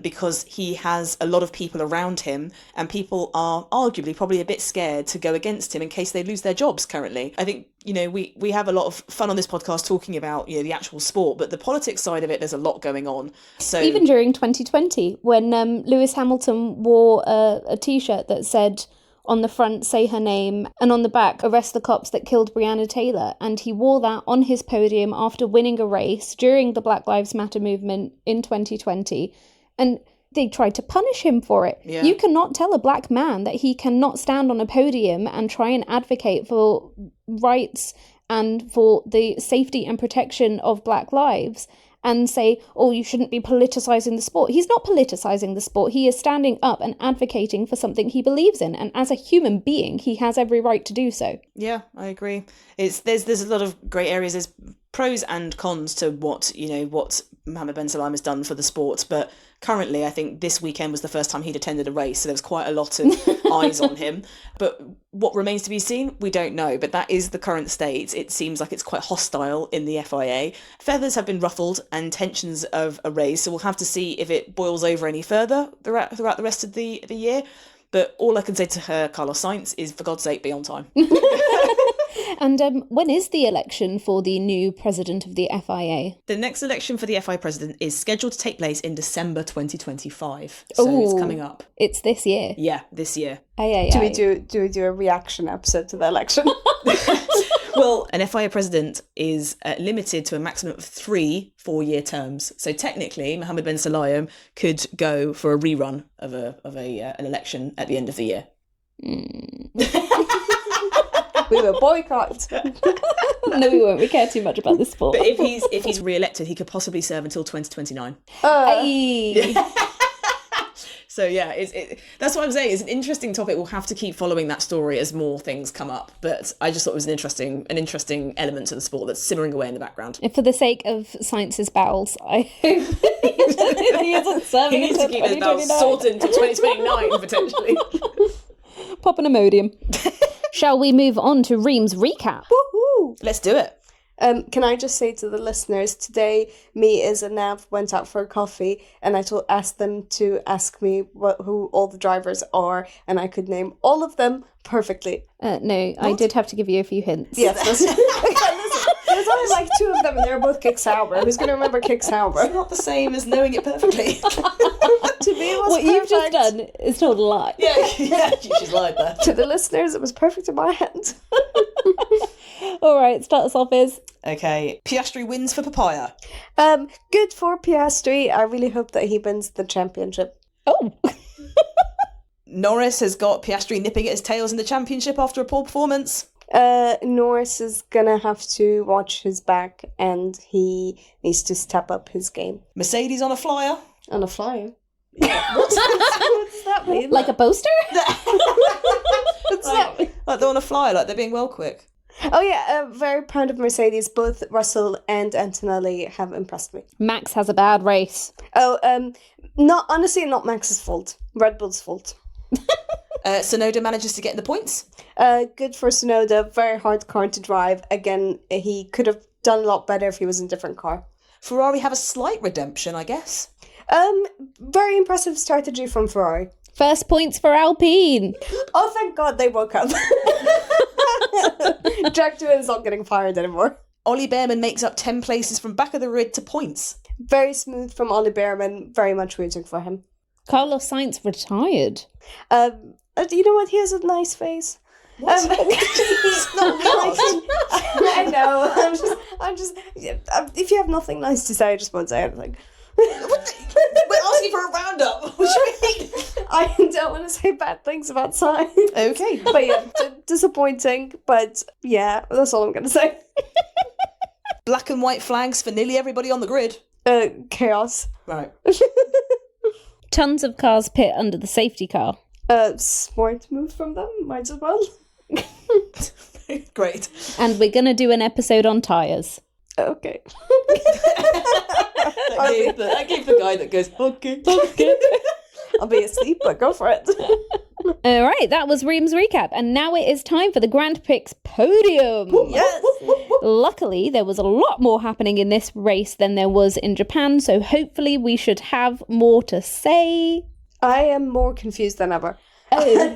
because he has a lot of people around him, and people are arguably probably a bit scared to go against him in case they lose their jobs currently. I think, we have a lot of fun on this podcast talking about, the actual sport, but the politics side of it, there's a lot going on. So even during 2020, when Lewis Hamilton wore a T-shirt that said, on the front, say her name, and on the back, arrest the cops that killed Breonna Taylor. And he wore that on his podium after winning a race during the Black Lives Matter movement in 2020. And they tried to punish him for it. Yeah. You cannot tell a black man that he cannot stand on a podium and try and advocate for rights and for the safety and protection of black lives and say, oh, you shouldn't be politicising the sport. He's not politicising the sport. He is standing up and advocating for something he believes in. And as a human being, he has every right to do so. Yeah, I agree. There's a lot of grey areas. There's pros and cons to what Mohammed Ben Sulayem has done for the sport. But currently, I think this weekend was the first time he'd attended a race. So there was quite a lot of eyes on him. But what remains to be seen, we don't know. But that is the current state. It seems like it's quite hostile in the FIA. Feathers have been ruffled and tensions of a race. So we'll have to see if it boils over any further throughout the rest of the year. But all I can say to her, Carlos Sainz, is for God's sake, be on time. And when is the election for the new president of the FIA? The next election for the FIA president is scheduled to take place in December 2025. So it's coming up. It's this year. Yeah, this year. Do we do a reaction episode to the election? Well, an FIA president is limited to a maximum of 3 4-year terms. So technically, Mohammed Ben Sulayem could go for a rerun of an election at the end of the year. We will boycott. No, we won't. We care too much about this sport. But if he's re-elected, he could possibly serve until 2029. Hey. So yeah, that's what I'm saying. It's an interesting topic. We'll have to keep following that story as more things come up. But I just thought it was an interesting element to the sport that's simmering away in the background. For the sake of Science's bowels, I hope he isn't serving He needs to keep his bowels sorted until 2029 potentially. Pop an Imodium. Shall we move on to Ream's recap? Woohoo! Let's do it. Can I just say to the listeners, today me, Iz and Nav went out for a coffee and I asked them to ask me who all the drivers are, and I could name all of them perfectly. No, I did have to give you a few hints. Yes, listen, there's only like 2 of them and they're both Kick Sauber. Who's going to remember Kick Sauber? It's not the same as knowing it perfectly. To me, it was What perfect. you've just done is told a lie. Yeah, she's lied there. To the listeners, it was perfect in my head. All right, start us off, Iz. Okay, Piastri wins for Papaya. Good for Piastri. I really hope that he wins the championship. Oh. Norris has got Piastri nipping at his tails in the championship after a poor performance. Norris is gonna have to watch his back and he needs to step up his game. Mercedes on a flyer. On a flyer? Yeah. What does that mean? Like a poster? What's that mean? Like they're on a flyer, like they're being well quick. Oh yeah, very proud of Mercedes. Both Russell and Antonelli have impressed me. Max has a bad race. Oh, not Max's fault. Red Bull's fault. Tsunoda manages to get in the points. Good for Tsunoda. Very hard car to drive. Again, he could have done a lot better if he was in a different car. Ferrari have a slight redemption, I guess. Very impressive strategy from Ferrari. First points for Alpine. Oh, thank God they woke up. Jack Doohan's not getting fired anymore. Ollie Behrman makes up 10 places from back of the grid to points. Very smooth from Ollie Behrman. Very much rooting for him. Carlos Sainz retired. You know what? He has a nice face. It's not nice. I know. I'm just. If you have nothing nice to say, I just won't say anything. We're asking for a roundup. What do you mean? I don't want to say bad things about Sainz. Okay. But yeah, disappointing. But yeah, that's all I'm going to say. Black and white flags for nearly everybody on the grid. Chaos. Right. Tons of cars pit under the safety car. Smart move from them. Might as well. Great. And we're going to do an episode on tyres. Okay. I gave the guy that goes, okay. I'll be asleep, but go for it. All right, that was Ream's recap. And now it is time for the Grand Prix podium. Yes. Luckily, there was a lot more happening in this race than there was in Japan, so hopefully we should have more to say. I am more confused than ever. Oh.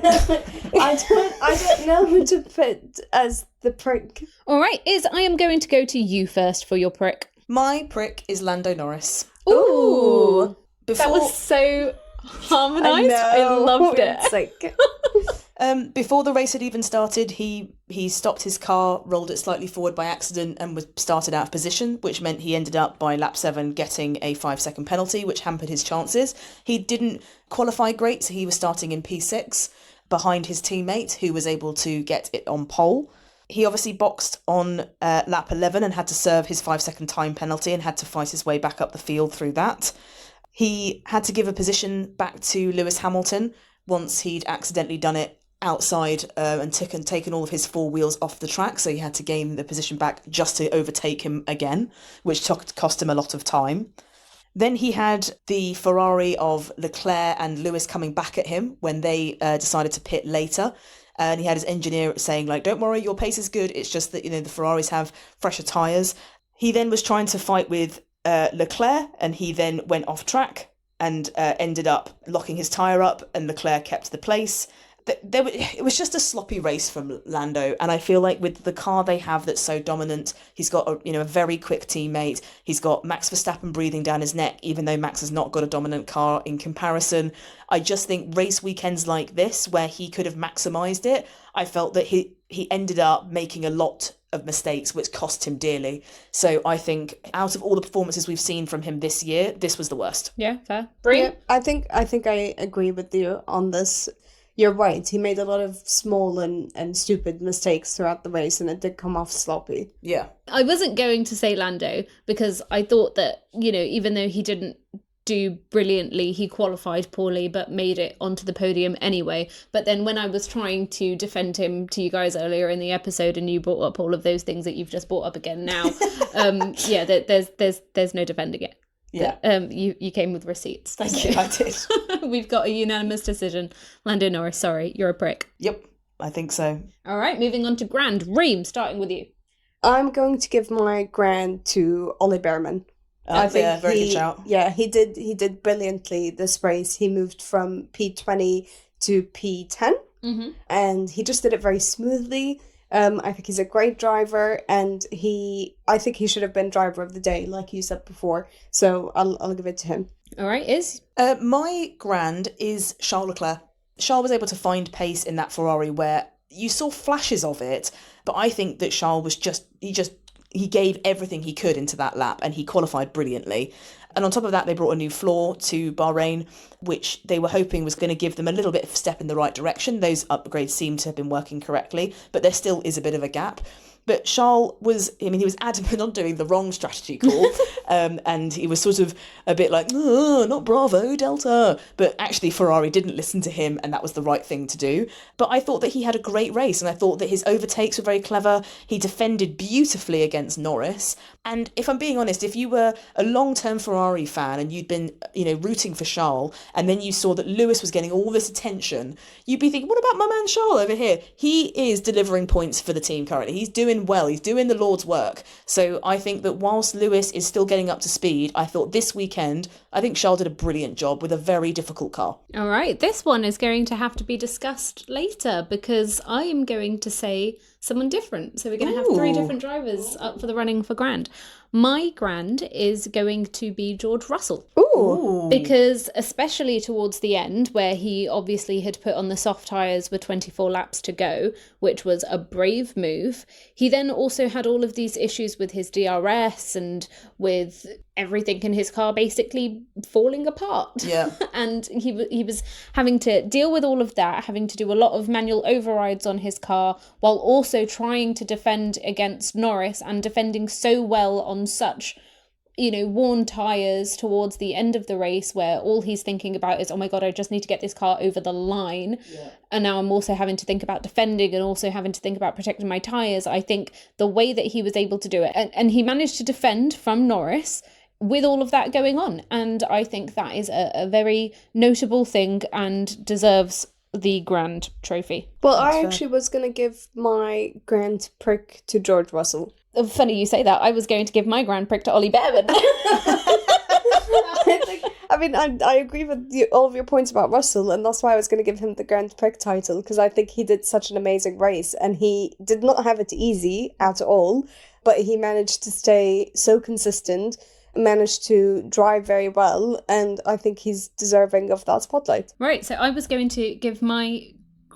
I don't know who to put as the prick. All right, I am going to go to you first for your prick. My prick is Lando Norris. Ooh. Before, That was so harmonised. I loved it. It's like, before the race had even started, he stopped his car, rolled it slightly forward by accident, and was started out of position, which meant he ended up by lap 7 getting a 5-second penalty, which hampered his chances. He didn't qualify great, so he was starting in P6 behind his teammate, who was able to get it on pole. He obviously boxed on lap 11 and had to serve his 5-second time penalty and had to fight his way back up the field through that. He had to give a position back to Lewis Hamilton once he'd accidentally done it outside and taken all of his 4 wheels off the track, so he had to gain the position back just to overtake him again, which cost him a lot of time. Then he had the Ferrari of Leclerc and Lewis coming back at him when they decided to pit later. And he had his engineer saying, like, don't worry, your pace is good. It's just that, the Ferraris have fresher tyres. He then was trying to fight with Leclerc, and he then went off track and ended up locking his tyre up, and Leclerc kept the place. It was just a sloppy race from Lando, and I feel like with the car they have that's so dominant, he's got a very quick teammate. He's got Max Verstappen breathing down his neck, even though Max has not got a dominant car in comparison. I just think race weekends like this, where he could have maximised it, I felt that he ended up making a lot of mistakes, which cost him dearly. So I think out of all the performances we've seen from him this year, this was the worst. Yeah, fair. Brie? yeah, I think I agree with you on this. You're right. He made a lot of small and stupid mistakes throughout the race, and it did come off sloppy. Yeah. I wasn't going to say Lando because I thought that, even though he didn't do brilliantly, he qualified poorly but made it onto the podium anyway. But then when I was trying to defend him to you guys earlier in the episode, and you brought up all of those things that you've just brought up again now, there's no defending it. Yeah. You came with receipts. Thank you. I did. We've got a unanimous decision. Lando Norris, sorry, you're a prick. Yep, I think so. All right, moving on to Grand. Ream, starting with you. I'm going to give my grand to Ollie Behrman. I think very good shout. Yeah, he did brilliantly this race. He moved from P20 to P10, and he just did it very smoothly. I think he's a great driver, and I think he should have been driver of the day, like you said before. So I'll give it to him. All right, Iz? My grand is Charles Leclerc. Charles was able to find pace in that Ferrari where you saw flashes of it, but I think that Charles was he gave everything he could into that lap, and he qualified brilliantly. And on top of that, they brought a new floor to Bahrain, which they were hoping was going to give them a little bit of a step in the right direction. Those upgrades seem to have been working correctly, but there still is a bit of a gap. But Charles was adamant on doing the wrong strategy call, and he was sort of a bit like, not Bravo, Delta. But actually, Ferrari didn't listen to him, and that was the right thing to do. But I thought that he had a great race, and I thought that his overtakes were very clever. He defended beautifully against Norris. And if I'm being honest, if you were a long-term Ferrari fan and you'd been, rooting for Charles, and then you saw that Lewis was getting all this attention, you'd be thinking, what about my man Charles over here? He is delivering points for the team currently. He's doing well. He's doing the Lord's work. So I think that whilst Lewis is still getting up to speed, I thought this weekend, I think Charles did a brilliant job with a very difficult car. All right, this one is going to have to be discussed later because I am going to say someone different. So we're going to have 3 different drivers up for the running for Grand. My Grand is going to be George Russell. Ooh. Because especially towards the end, where he obviously had put on the soft tyres with 24 laps to go, which was a brave move, he then also had all of these issues with his DRS and with everything in his car basically falling apart. Yeah. And he was having to deal with all of that, having to do a lot of manual overrides on his car, while also trying to defend against Norris and defending so well on such, worn tyres towards the end of the race, where all he's thinking about is, oh my God, I just need to get this car over the line. Yeah. And now I'm also having to think about defending and also having to think about protecting my tyres. I think the way that he was able to do it, and he managed to defend from Norris with all of that going on. And I think that is a very notable thing and deserves the Grand Trophy. Well, I actually was going to give my Grand Prix to George Russell. Funny you say that. I was going to give my Grand Prix to Ollie Behrman. I agree with all of your points about Russell, and that's why I was going to give him the Grand Prix title, because I think he did such an amazing race, and he did not have it easy at all, but he managed to stay so consistent, managed to drive very well, and I think he's deserving of that spotlight. Right, so I was going to give my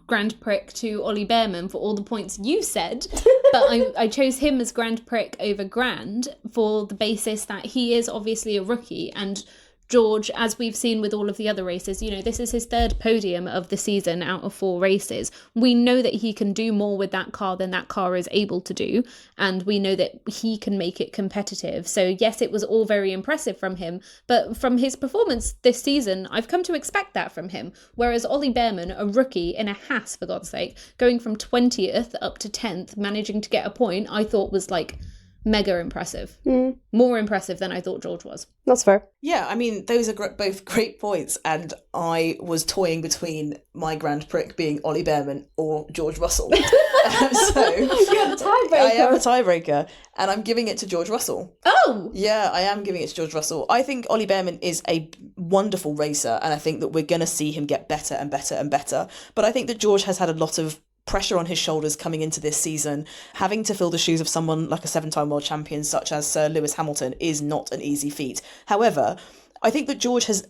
Grand Prix to Ollie Behrman for all the points you said, but I chose him as Grand Prix over Grand for the basis that he is obviously a rookie, and George, as we've seen with all of the other races, this is his 3rd podium of the season out of 4 races. We know that he can do more with that car than that car is able to do, and we know that he can make it competitive. So yes, it was all very impressive from him, but from his performance this season, I've come to expect that from him. Whereas Ollie Behrman, a rookie in a Haas, for God's sake, going from 20th up to 10th, managing to get a point, I thought was mega impressive. More impressive than I thought George was. That's fair. Yeah, I mean, those are both great points, and I was toying between my Grand Prix being Ollie Behrman or George Russell. So You're the tiebreaker. I am a tiebreaker, and I'm giving it to George Russell. Oh! Yeah, I am giving it to George Russell. I think Ollie Behrman is a wonderful racer, and I think that we're going to see him get better and better and better. But I think that George has had a lot of pressure on his shoulders coming into this season. Having to fill the shoes of someone like a 7-time world champion such as Sir Lewis Hamilton is not an easy feat. However, I think that George has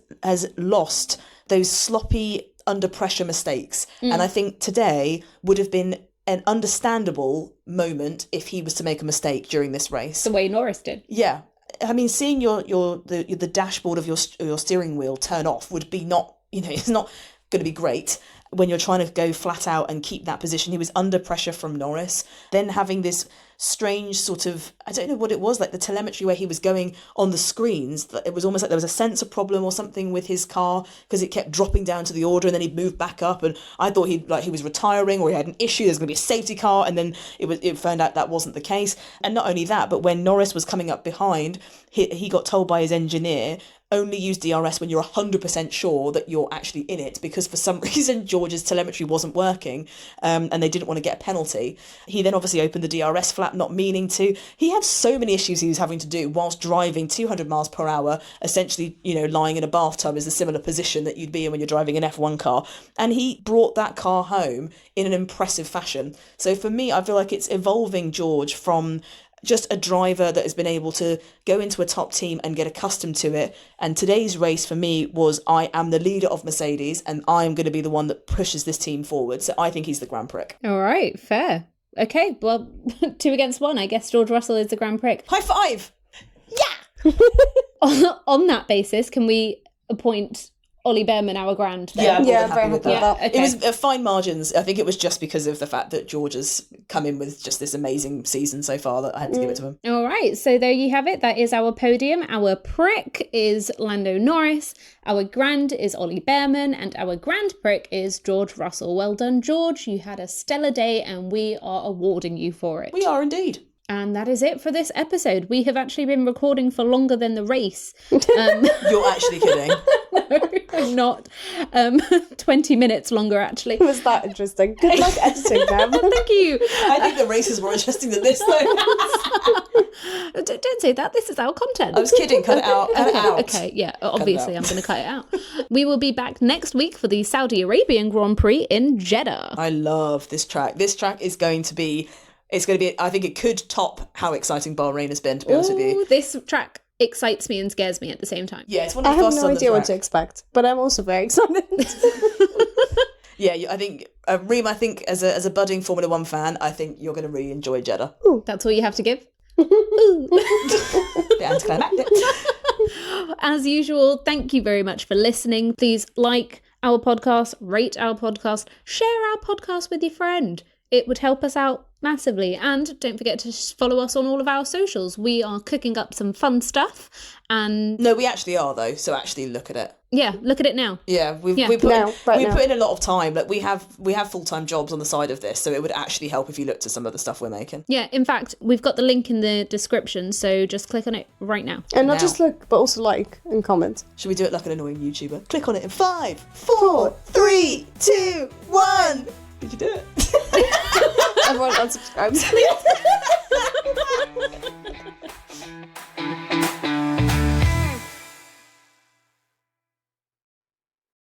lost those sloppy under pressure mistakes, and I think today would have been an understandable moment if he was to make a mistake during this race. The way Norris did. Yeah. I mean, seeing the dashboard of your steering wheel turn off would be not, it's not going to be great when you're trying to go flat out and keep that position. He was under pressure from Norris, then having this strange sort of, I don't know what it was, like the telemetry where he was going on the screens, it was almost like there was a sensor problem or something with his car, because it kept dropping down to the order and then he'd move back up, and I thought he was retiring or he had an issue, there's going to be a safety car, and then it found out that wasn't the case. And not only that, but when Norris was coming up behind, he got told by his engineer, only use DRS when you're 100% sure that you're actually in it, because for some reason George's telemetry wasn't working, and they didn't want to get a penalty. He then obviously opened the DRS flap, not meaning to. He had so many issues he was having to do whilst driving 200 miles per hour, essentially, lying in a bathtub is a similar position that you'd be in when you're driving an F1 car. And he brought that car home in an impressive fashion. So for me, I feel like it's evolving George from just a driver that has been able to go into a top team and get accustomed to it. And today's race for me was, I am the leader of Mercedes and I'm going to be the one that pushes this team forward. So I think he's the Grand Prix. All right, fair. Okay, well, 2 against 1. I guess George Russell is the Grand Prix. High five! Yeah! On that basis, can we appoint Ollie Behrman our Grand then? Yeah, very happy with that. Okay. It was fine margins. I think it was just because of the fact that George has come in with just this amazing season so far that I had to give it to him. All right, so there you have it. That is our podium. Our prick is Lando Norris, our Grand is Ollie Behrman, and our Grand Prick is George Russell. Well done, George. You had a stellar day and we are awarding you for it. We are indeed. And that is it for this episode. We have actually been recording for longer than the race. You're actually kidding. No, I'm not. 20 minutes longer, actually. Was that interesting? Good luck editing, Pam. Thank you. I think the race is more interesting than this, though. Don't say that. This is our content. I was kidding. Cut it out. Cut it out. Okay, yeah, obviously I'm going to cut it out. We will be back next week for the Saudi Arabian Grand Prix in Jeddah. I love this track. This track is going to be it's going to be, I think it could top how exciting Bahrain has been, to be honest with you. Ooh, this track excites me and scares me at the same time. Yeah, it's one of I the have fastest no on the idea what track. to expect, but I'm also very excited. Yeah, I think, Reem, I think as a budding Formula One fan, I think you're going to really enjoy Jeddah. That's all you have to give. The anticlimactic. As usual, thank you very much for listening. Please like our podcast, rate our podcast, share our podcast with your friend. It would help us out massively. And don't forget to follow us on all of our socials. We are cooking up some fun stuff. And No, we actually are, though, so actually look at it. yeah, look at it now. Yeah, we Now, put now. in a lot of time. Like we have full-time jobs on the side of this, so it would actually help if you looked at some of the stuff we're making. Yeah, in fact, we've got the link in the description, so just click on it right now. And not Now. just look, but also like and comment. Should we do it like an annoying YouTuber? Click on it in 5, 4, 3, 2, 1. Did you do it? Everyone unsubscribes.